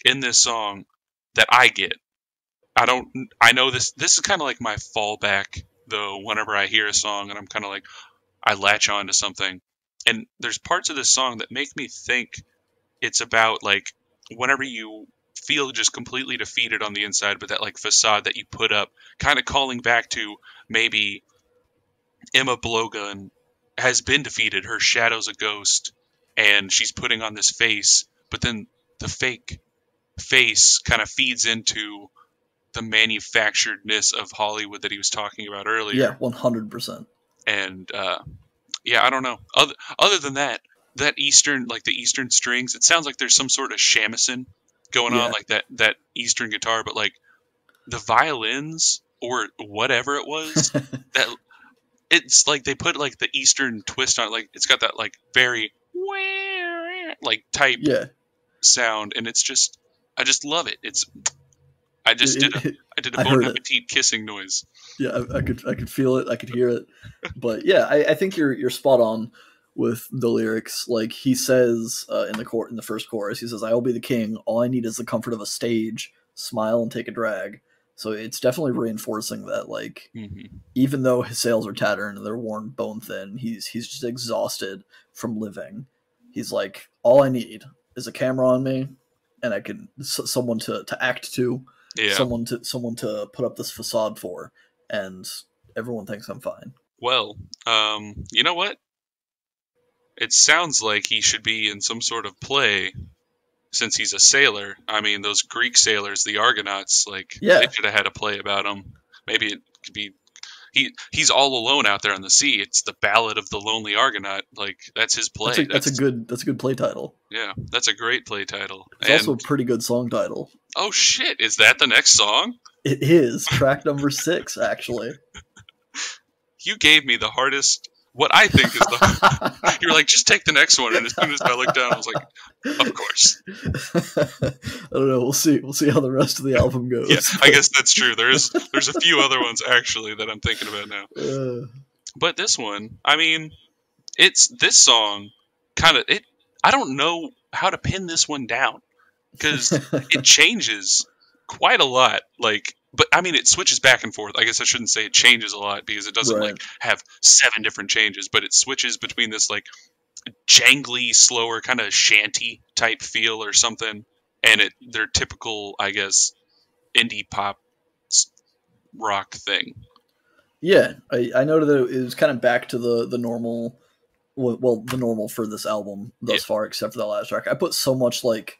in this song that I get. I know this is kind of like my fallback though. Whenever I hear a song and I'm kind of like, I latch on to something, and there's parts of this song that make me think it's about like whenever you feel just completely defeated on the inside, but that like facade that you put up, kind of calling back to maybe Emma Blowgun has been defeated, her shadow's a ghost, and she's putting on this face, but then the fake face kind of feeds into the manufacturedness of Hollywood that he was talking about earlier. yeah, 100%. And yeah, I don't know. Other than that Eastern, like the Eastern strings, it sounds like there's some sort of shamisen going on, like that Eastern guitar, but like the violins or whatever it was, that it's like they put like the Eastern twist on it. Like it's got that like very like type sound, and it's just, I just love it. I did a Bon Appetit kissing noise. Yeah, I could feel it. I could hear it. But yeah, I think you're spot on with the lyrics. Like he says in the first chorus, he says, "I will be the king. All I need is the comfort of a stage, smile and take a drag." So it's definitely reinforcing that, like, even though his sails are tattered and they're worn bone thin, he's just exhausted from living. He's like, all I need is a camera on me, and I can someone to act to. Yeah. Someone to put up this facade for, and everyone thinks I'm fine. Well, you know what? It sounds like he should be in some sort of play, since he's a sailor. I mean, those Greek sailors, the Argonauts, like they should have had a play about him. Maybe it could be he's all alone out there on the sea. It's the Ballad of the Lonely Argonaut. Like that's his play. That's a good play title. Yeah, that's a great play title. It's also a pretty good song title. Oh shit! Is that the next song? It is track number 6, actually. You gave me the hardest what I think is the you're like, just take the next one, and as soon as I looked down, I was like, of course. I don't know. We'll see. We'll see how the rest of the album goes. Yeah, I guess that's true. There's a few other ones actually that I'm thinking about now. But this one, I mean, it's this song kind of it. I don't know how to pin this one down because it changes quite a lot. Like, but I mean, it switches back and forth. I guess I shouldn't say it changes a lot because it doesn't Right. like have 7 different changes, but it switches between this like jangly, slower kind of shanty type feel or something, and their typical, I guess, indie pop rock thing. Yeah, I noted that it was kind of back to the normal, well, the normal for this album thus far, except for that last track. I put so much like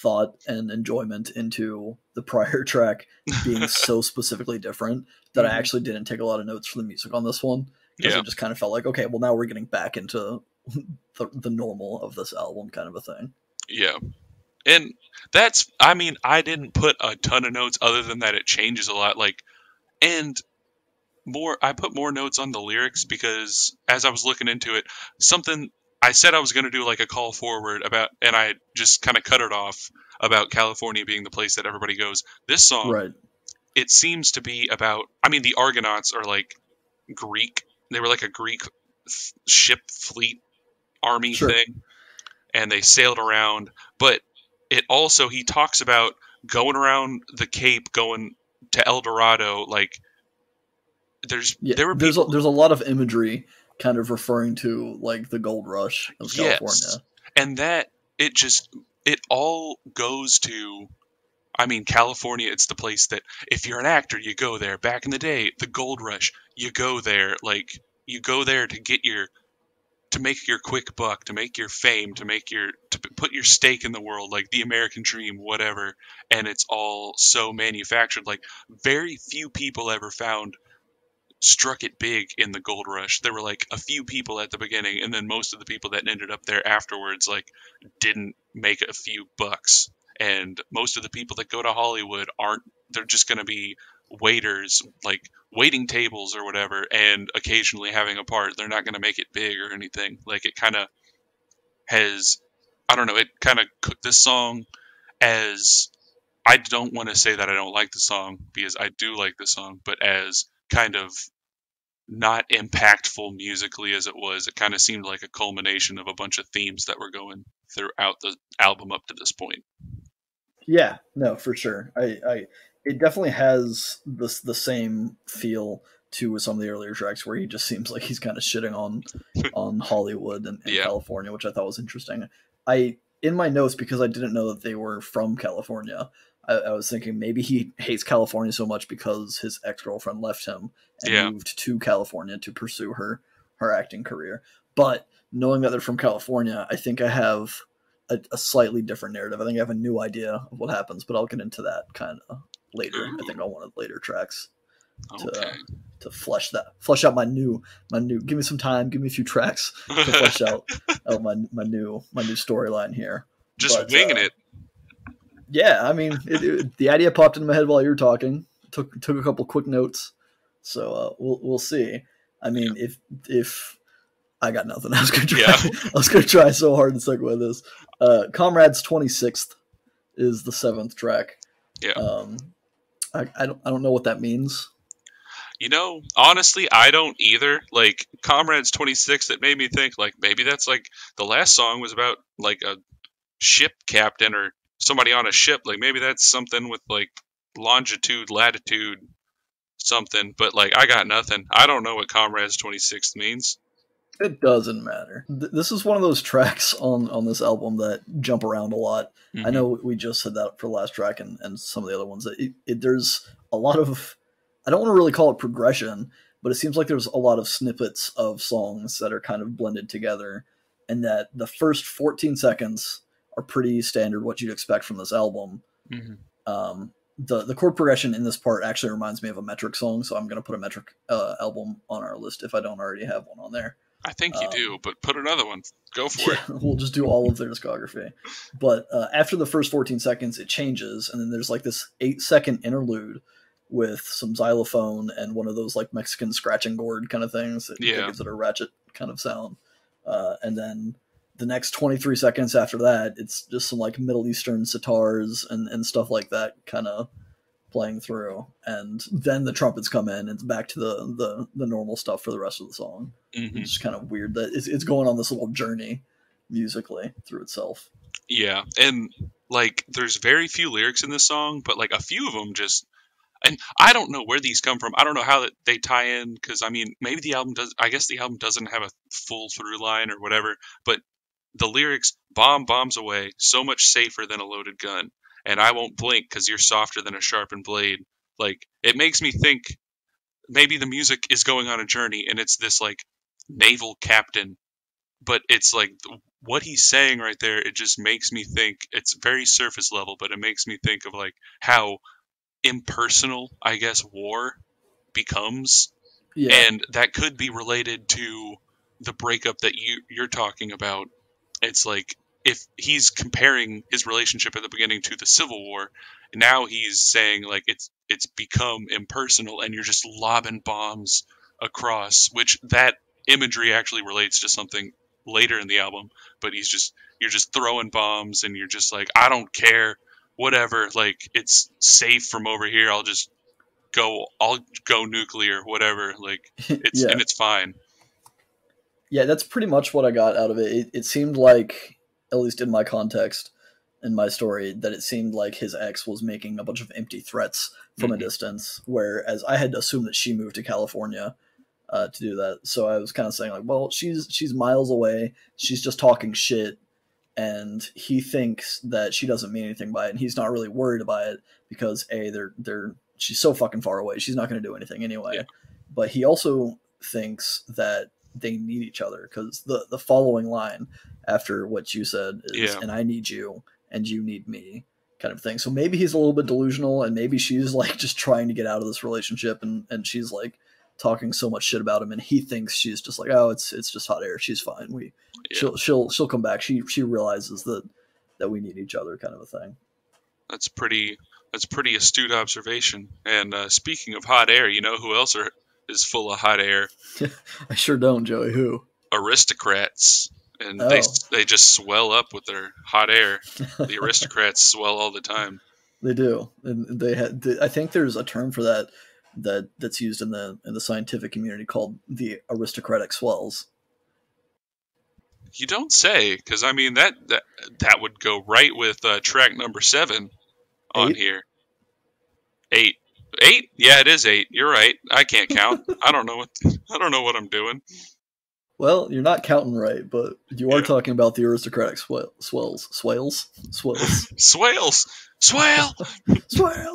thought and enjoyment into the prior track being so specifically different that I actually didn't take a lot of notes for the music on this one because it just kind of felt like, okay, well, now we're getting back into the normal of this album kind of a thing. Yeah. And that's, I mean, I didn't put a ton of notes other than that it changes a lot. Like, and I put more notes on the lyrics because as I was looking into it, something I said I was going to do like a call forward about, and I just kind of cut it off about California being the place that everybody goes. This song, Right. it seems to be about, I mean, the Argonauts are like Greek. They were like a Greek ship fleet army thing, and they sailed around. But it also, he talks about going around the Cape, going to El Dorado, like, there's a lot of imagery kind of referring to like the gold rush of California, and that it all goes to, I mean, California. It's the place that if you're an actor, you go there. Back in the day, the gold rush, you go there. Like, you go there to make your quick buck, to make your fame, to put your stake in the world, like the American dream, whatever. And it's all so manufactured. Like, very few people ever struck it big in the gold rush. There were like a few people at the beginning, and then most of the people that ended up there afterwards like didn't make a few bucks. And most of the people that go to Hollywood they're just going to be waiters, like waiting tables or whatever, and occasionally having a part. They're not going to make it big or anything. Like, it kind of has, I don't know, it kind of, this song, as, I don't want to say that I don't like the song because I do like the song, but as kind of not impactful musically as it was, it kind of seemed like a culmination of a bunch of themes that were going throughout the album up to this point. Yeah, no, for sure. It definitely has the same feel to some of the earlier tracks where he just seems like he's kind of shitting on Hollywood and California, which I thought was interesting. In my notes, because I didn't know that they were from California, I was thinking maybe he hates California so much because his ex-girlfriend left him and moved to California to pursue her acting career. But knowing that they're from California, I think I have a slightly different narrative. I think I have a new idea of what happens, but I'll get into that kind of later. Ooh. I think on one of the later tracks to flesh out my new. Give me some time. Give me a few tracks to flesh out my new storyline here. Just winging it. Yeah, I mean, the idea popped into my head while you were talking. Took a couple quick notes, so we'll see. I mean, if I got nothing, I was gonna try so hard to segue this. Comrades 26th is the 7th track. Yeah. I don't know what that means. You know, honestly, I don't either. Like, Comrades 26, it made me think, like, maybe that's like the last song was about like a ship captain or somebody on a ship. Like, maybe that's something with like longitude, latitude, something. But like, I got nothing. I don't know what Comrades 26 means. It doesn't matter. This is one of those tracks on this album that jump around a lot. Mm-hmm. I know we just said that for the last track and some of the other ones. There's a lot of, I don't want to really call it progression, but it seems like there's a lot of snippets of songs that are kind of blended together, and that the first 14 seconds are pretty standard what you'd expect from this album. Mm-hmm. The chord progression in this part actually reminds me of a Metric song, so I'm going to put a Metric album on our list if I don't already have one on there. I think you do, but put another one. Go for it. We'll just do all of their discography. But after the first 14 seconds, it changes, and then there's like this 8-second interlude with some xylophone and one of those like Mexican scratching gourd kind of things that gives it a ratchet kind of sound. And then the next 23 seconds after that, it's just some like Middle Eastern sitars and stuff like that kind of playing through. And then the trumpets come in, and it's back to the normal stuff for the rest of the song. Mm-hmm. It's just kind of weird that it's going on this little journey musically through itself. Yeah, and like there's very few lyrics in this song, but like a few of them just, and I don't know where these come from. I don't know how they tie in, because I mean maybe the album does. I guess the album doesn't have a full through line or whatever, but the lyrics, bomb bombs away, so much safer than a loaded gun, and I won't blink because you're softer than a sharpened blade. Like, it makes me think maybe the music is going on a journey, and it's this like naval captain, but it's like what he's saying right there, it just makes me think, it's very surface level, but it makes me think of like how impersonal, I guess, war becomes. Yeah. And that could be related to the breakup that you're talking about. It's like, if he's comparing his relationship at the beginning to the Civil War, now he's saying like it's become impersonal, and you're just lobbing bombs across, which that imagery actually relates to something later in the album. But you're just throwing bombs, and you're just like, I don't care, whatever, like it's safe from over here, I'll go nuclear, whatever, like it's Yeah. and it's fine. Yeah, that's pretty much what I got out of it. It seemed like, at least in my context, in my story, that it seemed like his ex was making a bunch of empty threats from a distance, whereas I had assumed that she moved to California to do that. So I was kind of saying like, well, she's miles away, she's just talking shit, and he thinks that she doesn't mean anything by it, and he's not really worried about it because she's so fucking far away, she's not going to do anything anyway. Yeah. But he also thinks that they need each other, because the following line after what you said is, and I need you and you need me, kind of thing. So maybe he's a little bit delusional, and maybe she's like just trying to get out of this relationship, and she's like talking so much shit about him, and he thinks she's just like, oh, it's just hot air, she's fine, she'll come back, she realizes that we need each other, kind of a thing. That's pretty astute observation. And speaking of hot air, you know who else is full of hot air? I sure don't, Joey. Who? Aristocrats. And they just swell up with their hot air. The aristocrats swell all the time. They do, and I think there's a term for that's used in the scientific community called the aristocratic swells. You don't say, because I mean that would go right with track number 7 on here. 8. Yeah, it is 8. You're right. I can't count. I don't know what I'm doing. Well, you're not counting right, but you are talking about the aristocratic swells. Swales. Swales. Swale. Swale.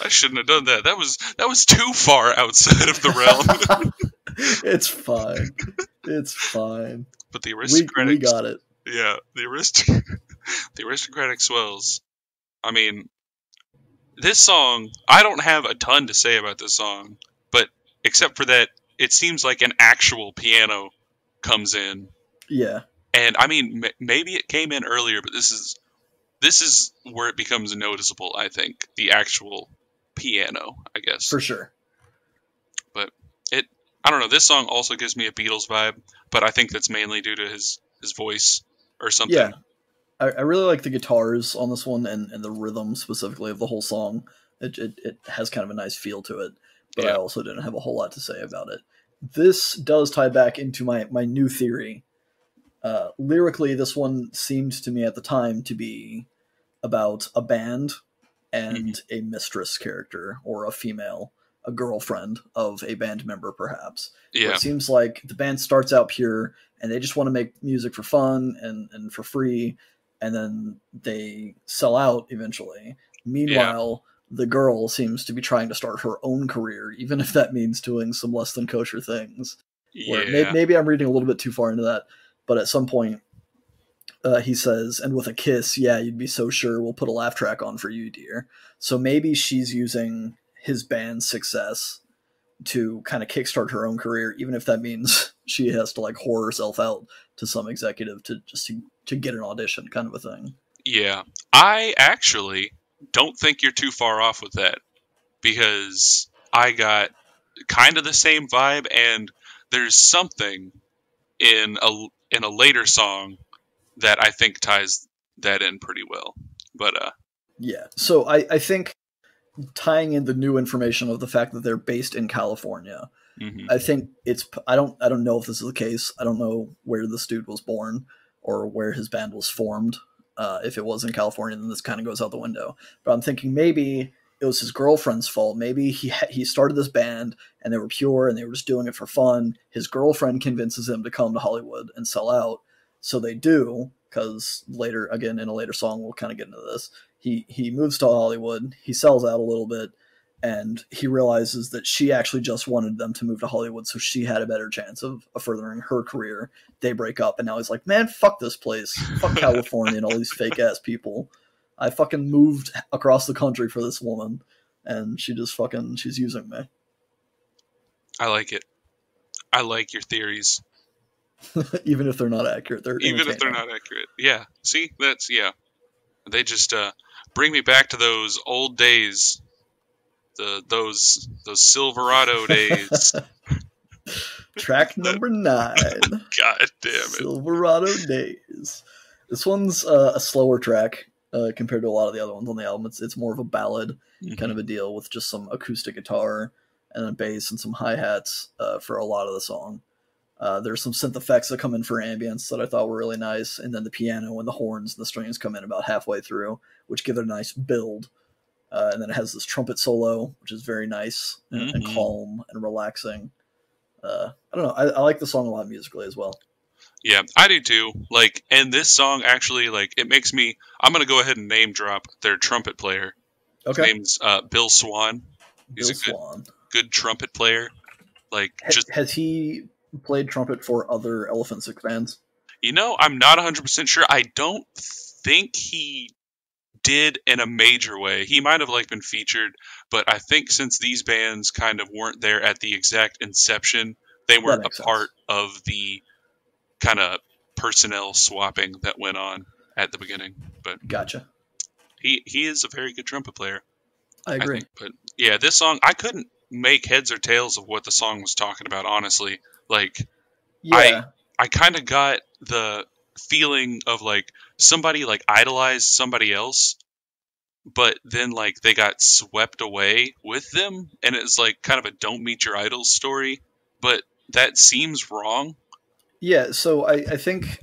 I shouldn't have done that. That was too far outside of the realm. It's fine. It's fine. But the aristocratic, we got it. Yeah, the aristocratic swells. I mean, this song, I don't have a ton to say about this song, but except for that, it seems like an actual piano comes in. Yeah. And I mean, maybe it came in earlier, but this is where it becomes noticeable, I think. The actual piano, I guess. For sure. But I don't know, this song also gives me a Beatles vibe, but I think that's mainly due to his voice or something. Yeah. I really like the guitars on this one, and the rhythm specifically of the whole song. It has kind of a nice feel to it, but I also didn't have a whole lot to say about it. This does tie back into my new theory. Lyrically, this one seemed to me at the time to be about a band and a mistress character, or a female, a girlfriend of a band member, perhaps. Yeah. It seems like the band starts out pure, and they just want to make music for fun and for free, and then they sell out eventually. Meanwhile, the girl seems to be trying to start her own career, even if that means doing some less than kosher things. Yeah. Maybe I'm reading a little bit too far into that, but at some point, he says, and with a kiss, yeah, you'd be so sure, we'll put a laugh track on for you, dear. So maybe she's using his band's success to kind of kickstart her own career, even if that means she has to like whore herself out to some executive to get an audition, kind of a thing. Yeah. I actually don't think you're too far off with that, because I got kind of the same vibe, and there's something in a later song that I think ties that in pretty well. But Yeah. So I think tying in the new information of the fact that they're based in California, mhm. I think it's I don't know if this is the case. I don't know where this dude was born or where his band was formed. If it was in California, then this kind of goes out the window. But I'm thinking maybe it was his girlfriend's fault. Maybe he started this band and they were pure and they were just doing it for fun. His girlfriend convinces him to come to Hollywood and sell out. So they do, because later, again, in a later song, we'll kind of get into this. He moves to Hollywood. He sells out a little bit, and he realizes that she actually just wanted them to move to Hollywood so she had a better chance of furthering her career. They break up, and now he's like, man, fuck this place. Fuck California and all these fake-ass people. I fucking moved across the country for this woman, and she's using me. I like it. I like your theories, Even if they're not accurate, they're even if they're entertaining. not accurate. Yeah. See, that's yeah. They just bring me back to those old days, those Silverado days. Track number 9. God damn it. Silverado Days. This one's a slower track compared to a lot of the other ones on the album. It's more of a ballad kind of a deal with just some acoustic guitar and a bass and some hi-hats for a lot of the song. There's some synth effects that come in for ambience that I thought were really nice, and then the piano and the horns and the strings come in about halfway through, which give it a nice build. And then it has this trumpet solo, which is very nice and calm and relaxing. I don't know. I like the song a lot musically as well. Yeah, I do too. Like, and this song actually, like, it makes me. I'm gonna go ahead and name drop their trumpet player. Okay. His name's Bill Swan. He's Bill a Swan. good trumpet player. Like, just Has he played trumpet for other Elephant Six bands? I'm not 100% sure. I don't think he did in a major way. He might have like been featured, but I think since these bands kind of weren't there at the exact inception, they That weren't a makes sense. part of the kind of personnel swapping that went on at the beginning. But Gotcha. he is a very good trumpet player, I I agree. think. But yeah, this song, I couldn't make heads or tails of what the song was talking about, honestly. Like, Yeah. I kind of got the feeling of like somebody like idolized somebody else, but then like they got swept away with them, and it's like kind of a don't meet your idols story, but that seems wrong. Yeah, so I think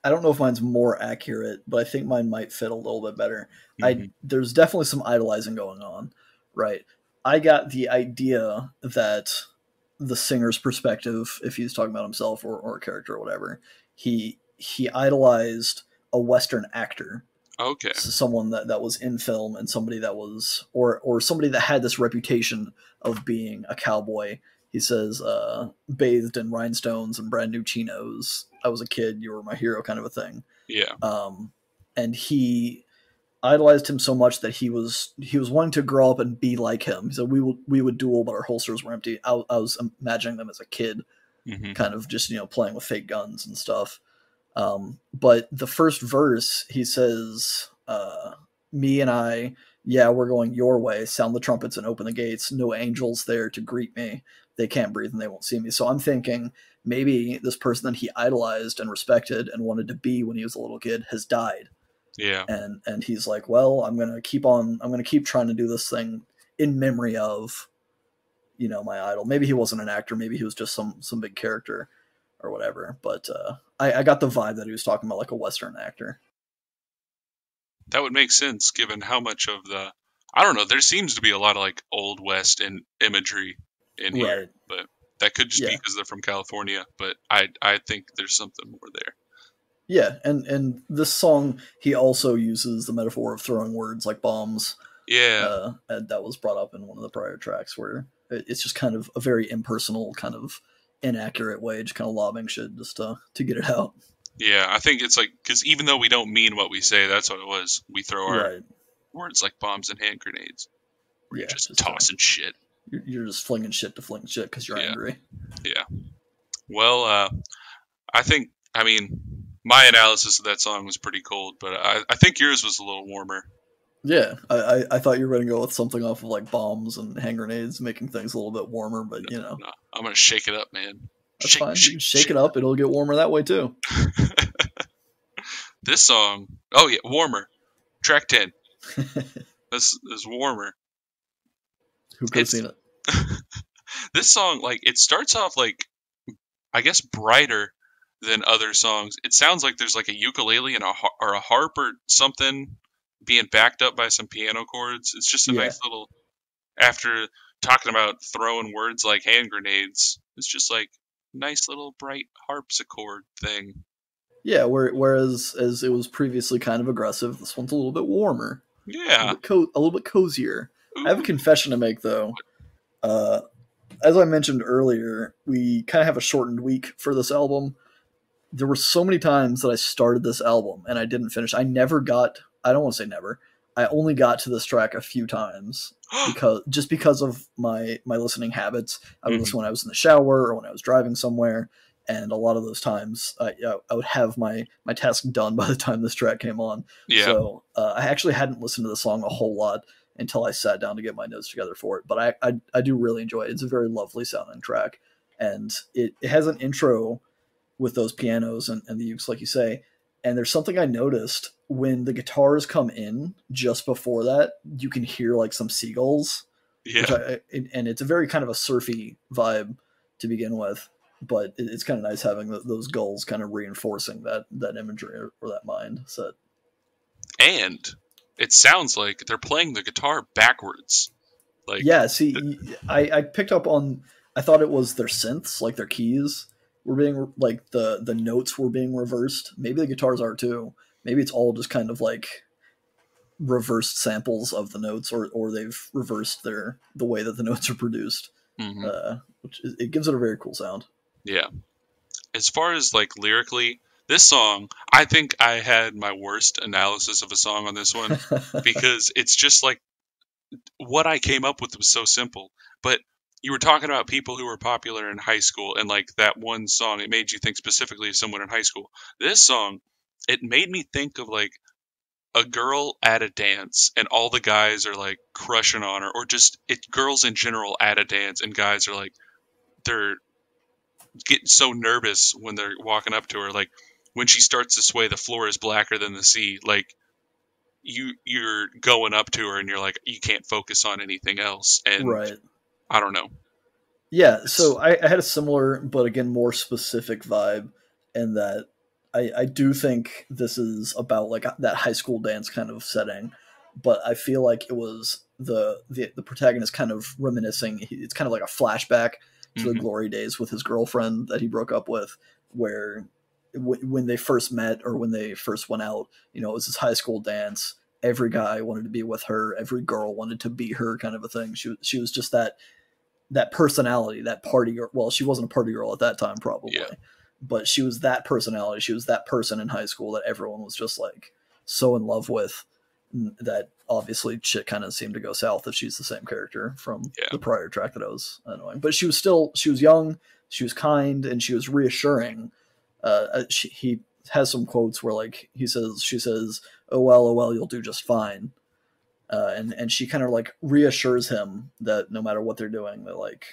I don't know if mine's more accurate, but I think mine might fit a little bit better. Mhm. There's definitely some idolizing going on, right? I got the idea that the singer's perspective, if he's talking about himself or a character or whatever, he idolized a Western actor, Okay. someone that was in film and somebody that was or somebody that had this reputation of being a cowboy. He says, bathed in rhinestones and brand new chinos. I was a kid, you were my hero, kind of a thing. Yeah. And he idolized him so much that he was wanting to grow up and be like him. He said we would duel, but our holsters were empty. I was imagining them as a kid, Hmm. kind of just playing with fake guns and stuff. But the first verse, he says, "Me and I, yeah, we're going your way. Sound the trumpets and open the gates. No angels there to greet me. They can't breathe and they won't see me." So I'm thinking maybe this person that he idolized and respected and wanted to be when he was a little kid has died, Yeah. and he's like, well, I'm gonna keep trying to do this thing in memory of my idol. Maybe he wasn't an actor. Maybe he was just some big character or whatever. But I got the vibe that he was talking about like a Western actor. That would make sense given how much of the I don't know, there seems to be a lot of like old west and imagery in here, Right. but that could just be Yeah. because they're from California, but I think there's something more there. Yeah, and this song, he also uses the metaphor of throwing words like bombs. Yeah. And that was brought up in one of the prior tracks, where it's just kind of a very impersonal, kind of inaccurate way, just kind of lobbing shit just to get it out. Yeah, I think it's like because even though we don't mean what we say, that's what it was. We throw our Right. words like bombs and hand grenades. We're Yeah. just Just tossing shit. you're just flinging shit to fling shit because you're Yeah. angry. Yeah. Well, I mean, my analysis of that song was pretty cold, but I think yours was a little warmer. Yeah, I thought you were going to go with something off of like bombs and hand grenades, making things a little bit warmer, but you know, No, I'm gonna shake it up, man. that's Shake, fine. You shake, can shake it shake. up, it'll get warmer that way too. This song, oh yeah, Warmer, track 10. This is Warmer. Who could have It's seen it? this song, like it starts off like I guess brighter than other songs. It sounds like there's like a ukulele and or a harp or something being backed up by some piano chords. It's just a Yeah, nice little after talking about throwing words like hand grenades. It's just like nice little bright harpsichord thing. yeah. Whereas as it was previously kind of aggressive, this one's a little bit warmer, Yeah. a little bit cozier. I have a Ooh. confession to make though. Uh, as I mentioned earlier, we kind of have a shortened week for this album. There were so many times that I started this album and I didn't finish. I never got, I don't want to say never. I only got to this track a few times because of my listening habits. I would listen when I was in the shower or when I was driving somewhere, and a lot of those times I would have my task done by the time this track came on. Yeah. So I actually hadn't listened to the song a whole lot until I sat down to get my notes together for it. But I do really enjoy it. It's a very lovely sounding track, and it has an intro with those pianos and the ukes, like you say. And there's something I noticed when the guitars come in just before that, you can hear like some seagulls, which Yeah. and it's a very kind of a surfy vibe to begin with. But it's kind of nice having those gulls kind of reinforcing that imagery or that mindset. And it sounds like they're playing the guitar backwards. Like Yeah, see, I picked up on. I thought it was their synths, like their keys, were being like the notes were being reversed. Maybe the guitars are too. Maybe it's all just kind of like reversed samples of the notes, or they've reversed the way that the notes are produced. mhm. Which it gives it a very cool sound. Yeah. As far as like lyrically, this song, I think I had my worst analysis of a song on this one because it's just like what I came up with was so simple. But you were talking about people who were popular in high school, and like that one song, it made you think specifically of someone in high school. This song, it made me think of like a girl at a dance, and all the guys are like crushing on her, or just girls in general at a dance, and guys are like they're getting so nervous when they're walking up to her. Like when she starts to sway, the floor is blacker than the sea. Like you're going up to her and you're like you can't focus on anything else, and Right. I don't know. Yeah, It's so I had a similar, but again, more specific vibe in that I do think this is about like that high school dance kind of setting, but I feel like it was the protagonist kind of reminiscing. It's kind of like a flashback to the mhm. glory days with his girlfriend that he broke up with, where when they first met or when they first went out, it was this high school dance. Every guy wanted to be with her. Every girl wanted to be her, kind of a thing. She was just that personality, that party girl. Well, she wasn't a party girl at that time, probably, Yeah, but she was that personality. She was that person in high school that everyone was just like so in love with. That obviously shit kind of seemed to go south if she's the same character from yeah, the prior track that I was annoying. But she was young, she was kind, and she was reassuring. He has some quotes where like she says, oh well, you'll do just fine. And she kind of like reassures him that no matter what they're doing, that like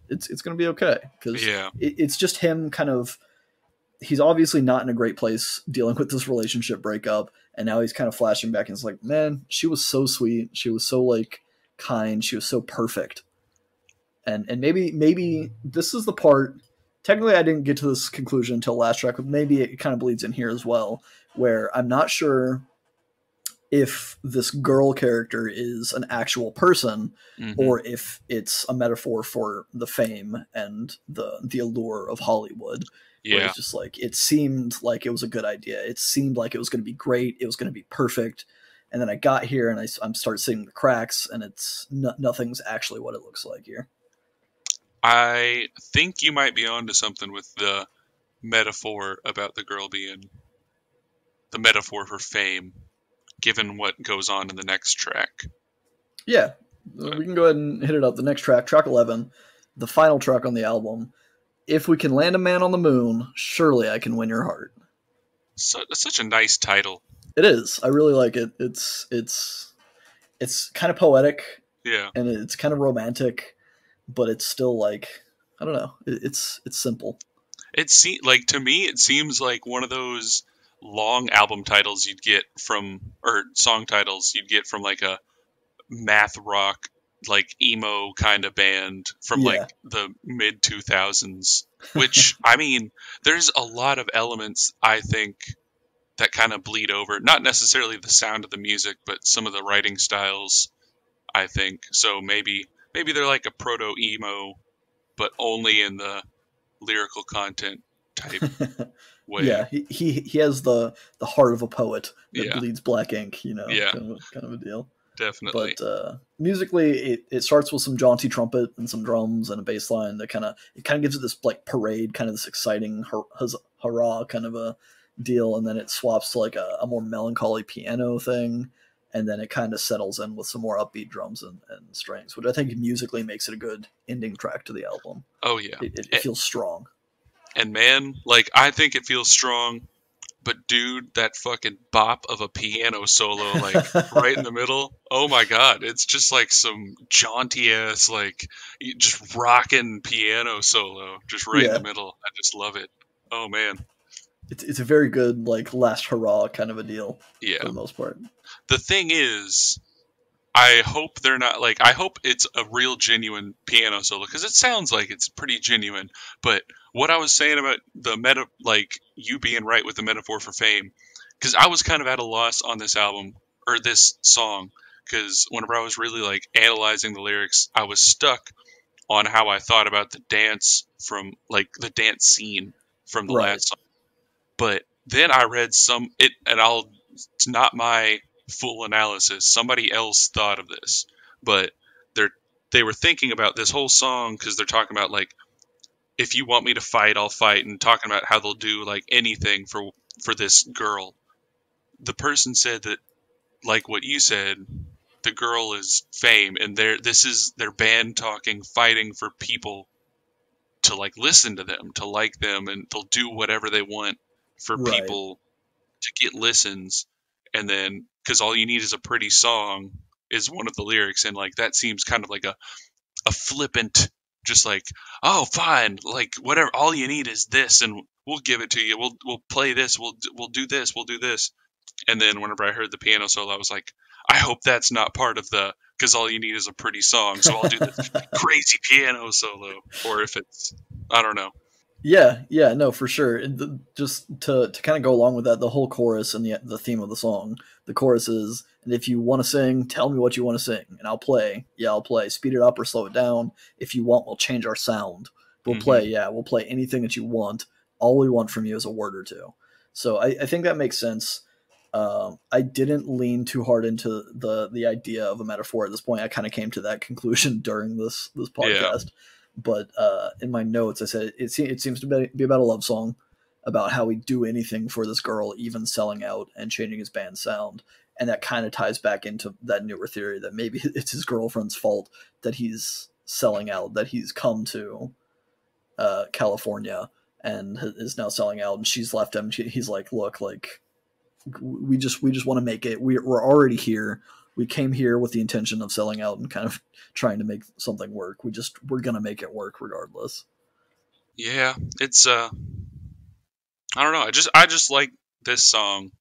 it's going to be okay, because yeah, it's just him kind of. He's obviously not in a great place dealing with this relationship breakup, and now he's kind of flashing back and it's like, man, she was so sweet, she was so like kind, she was so perfect. And maybe this is the part. Technically, I didn't get to this conclusion until last track, but maybe it kind of bleeds in here as well, where I'm not sure if this girl character is an actual person mhm. or if it's a metaphor for the fame and the allure of Hollywood, where Yeah. it's just like it seemed like it was a good idea, it seemed like it was going to be great, it was going to be perfect, and then I got here and I'm start seeing the cracks, and it's nothing's actually what it looks like here. I think you might be onto something with the metaphor about the girl being the metaphor for fame, given what goes on in the next track. Yeah, But we can go ahead and hit it up. The next track, track 11, the final track on the album. If we can land a man on the moon, surely I can win your heart. it's such a nice title. It is. I really like it. It's it's kind of poetic Yeah. and it's kind of romantic, but it's still like, I don't know, it's simple. Like to me, it seems like one of those long album titles you'd get from, or song titles you'd get from like a math rock, like emo kind of band from like Yeah. the mid 2000s. Which I mean, there's a lot of elements I think that kind of bleed over. Not necessarily the sound of the music, but some of the writing styles. I think so. Maybe they're like a proto emo, but only in the lyrical content type way. Yeah, he has the heart of a poet that Yeah, bleeds black ink, yeah, kind of a deal. definitely. But musically, it starts with some jaunty trumpet and some drums and a bass line that kind of gives it this like parade, kind of this exciting hurrah kind of a deal, and then it swaps to like a more melancholy piano thing, and then it kind of settles in with some more upbeat drums and strings, which I think musically makes it a good ending track to the album. Oh yeah, It feels strong. and man, like I think it feels strong. But dude, that fucking bop of a piano solo, like right in the middle. Oh my god, it's just like some jaunty ass, like just rocking piano solo, just right in Yeah, the middle. I just love it. Oh man, it's a very good like last hurrah kind of a deal for yeah. the most part. The thing is, I hope they're not like. I hope it's a real genuine piano solo because it sounds like it's pretty genuine. But what I was saying about the meta, like you being right with the metaphor for fame, because I was kind of at a loss on this album or this song because whenever I was really like analyzing the lyrics, I was stuck on how I thought about the dance from like the dance scene from the Right. last song. But then I read some it, and I'll. It's not my full analysis. Somebody else thought of this, but they're they were thinking about this whole song because they're talking about like if you want me to fight, I'll fight, and talking about how they'll do like anything for this girl. The person said that like what you said, the girl is fame, and this is their band talking, fighting for people to like listen to them, to like them, and they'll do whatever they want for Right. people to get listens. And then because all you need is a pretty song is one of the lyrics, and like that seems kind of like a flippant, just like, oh fine, like whatever, all you need is this and we'll give it to you, we'll play this, we'll do this, we'll do this. And then whenever I heard the piano solo, I was like, I hope that's not part of the because all you need is a pretty song, so I'll do this crazy piano solo. Or if it's, I don't know. Yeah, no, for sure. Just to kind of go along with that, the whole chorus and the theme of the song. The chorus is, and if you want to sing, tell me what you want to sing, and I'll play. Yeah, I'll play. Speed it up or slow it down. If you want, we'll change our sound. We'll Hmm. play. Yeah, we'll play anything that you want. All we want from you is a word or two. So I think that makes sense. I didn't lean too hard into the idea of a metaphor at this point. I kind of came to that conclusion during this Yeah. podcast. But in my notes, I said it seems to be about a love song, about how he'd do anything for this girl, even selling out and changing his band sound. And that kind of ties back into that newer theory that maybe it's his girlfriend's fault that he's selling out, that he's come to California and is now selling out, and she's left him. He's like, look, like we just want to make it. We're already here. We came here with the intention of selling out and kind of trying to make something work. We're gonna make it work regardless. Yeah, it's I don't know. I just like this song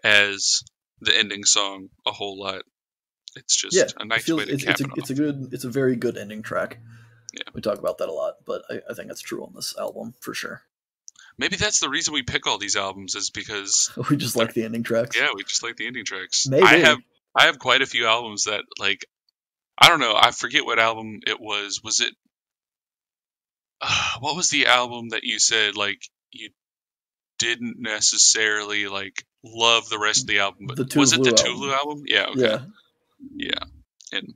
as the ending song a whole lot. It's Yeah, just a it nice way feels to cap it off. it's a very good ending track. Yeah. We talk about that a lot, but I think that's true on this album for sure. Maybe that's the reason we pick all these albums is because We just like the ending tracks. yeah, we just like the ending tracks. Maybe. I have quite a few albums that like I don't know, I forget what album it was. Was it what was the album that you said like you didn't necessarily like love the rest of the album, but The was it the Tulu Tulu album. album? Yeah, okay. Yeah, Yeah. And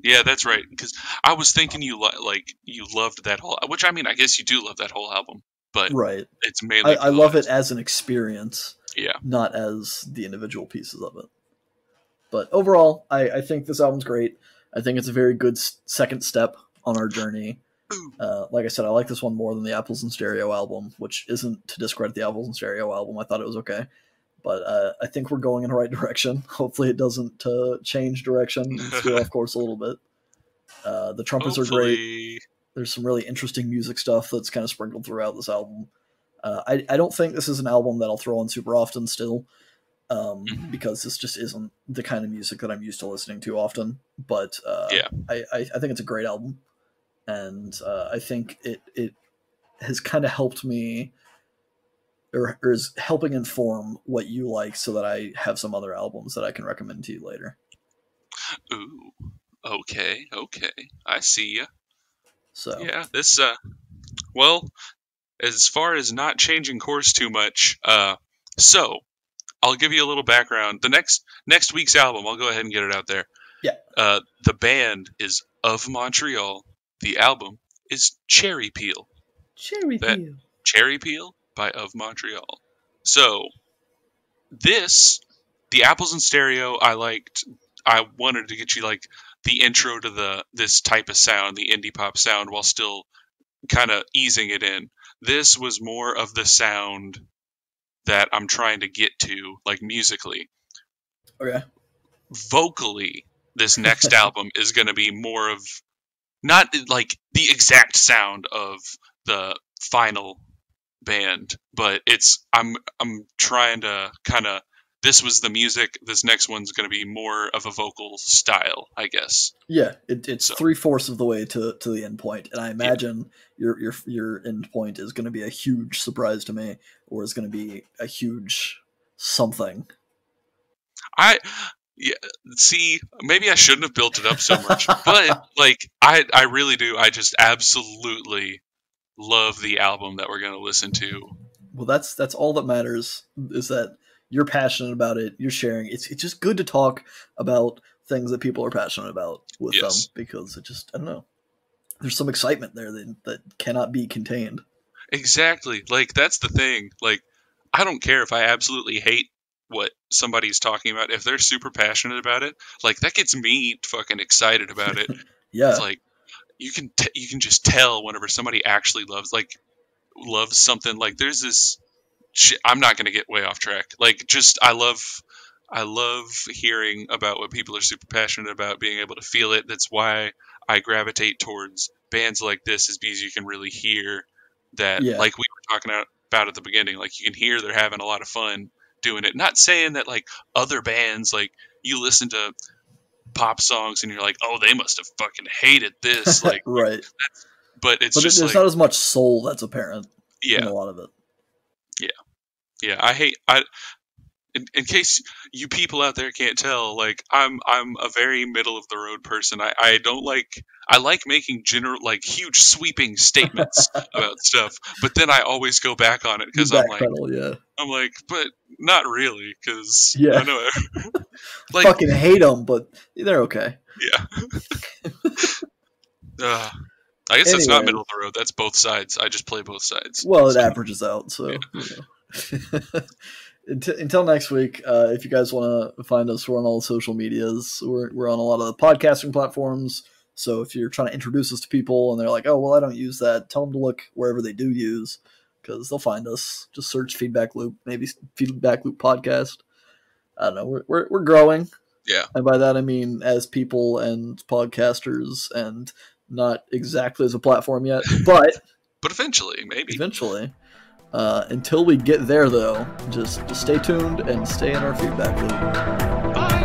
yeah, that's right. Because I was thinking like you loved that whole, which I mean, I guess you do love that whole album, but right. it's mainly I for the love it last. as an experience, Yeah, not as the individual pieces of it. But overall, I think this album's great. I think it's a very good second step on our journey. Like I said, I like this one more than the Apples and Stereo album, which isn't to discredit the Apples and Stereo album. I thought it was okay. But I think we're going in the right direction. Hopefully it doesn't change direction and steer off course a little bit. The trumpets are great. There's some really interesting music stuff that's kind of sprinkled throughout this album. I don't think this is an album that I'll throw on super often still, because this just isn't the kind of music that I'm used to listening to often. But I think it's a great album, and I think it has kind of helped me, or is helping inform what you like, so that I have some other albums that I can recommend to you later. Ooh, okay, I see ya. So yeah, this well, as far as not changing course too much, so I'll give you a little background. The next week's album, I'll go ahead and get it out there. Yeah. The band is Of Montreal. The album is Cherry Peel. Cherry Peel by Of Montreal. So the Apples in Stereo, I liked. I wanted to get you like the intro to this type of sound, the indie pop sound, while still kind of easing it in. This was more of the sound that I'm trying to get to, like musically. Okay. Vocally, this next album is going to be more of, not like the exact sound of the final band, but I'm trying to kind of, this was the music, this next one's going to be more of a vocal style, I guess. Yeah, it's 3/4 of the way to the end point, and I imagine your end point is going to be a huge surprise to me, or is going to be a huge something. See, maybe I shouldn't have built it up so much, but like I really do. I just absolutely love the album that we're going to listen to. Well, that's all that matters, is that you're passionate about it. You're sharing. It's just good to talk about things that people are passionate about with them, because it just, I don't know, there's some excitement there that cannot be contained. Exactly. Like, that's the thing. Like, I don't care if I absolutely hate what somebody's talking about. If they're super passionate about it, like, that gets me fucking excited about it. Yeah. It's like, you can just tell whenever somebody actually loves something. Like, there's this, I'm not going to get way off track. Like, just, I love hearing about what people are super passionate about, being able to feel it. That's why I gravitate towards bands like this, is because you can really hear that, like we were talking about at the beginning, like, you can hear they're having a lot of fun doing it. Not saying that, like, other bands, like, you listen to pop songs and you're like, oh, they must have fucking hated this. Like, right. But just there's like, not as much soul that's apparent in a lot of it. Yeah. In case you people out there can't tell, like, I'm a very middle of the road person. I like making like huge sweeping statements about stuff, but then I always go back on it, because I'm like, but not really, because I know like, fucking hate them, but they're okay. Yeah. I guess that's not middle of the road. That's both sides. I just play both sides. Well, it averages out, so. Yeah. Until next week, if you guys want to find us, we're on all the social medias. We're on a lot of the podcasting platforms. So if you're trying to introduce us to people and they're like, oh, well, I don't use that, tell them to look wherever they do use, because they'll find us. Just search Feedback Loop, maybe Feedback Loop Podcast. I don't know. We're growing. Yeah. And by that, I mean as people and podcasters, and not exactly as a platform yet, but eventually, maybe. Eventually. Until we get there, though, just stay tuned and stay in our feedback loop. Bye.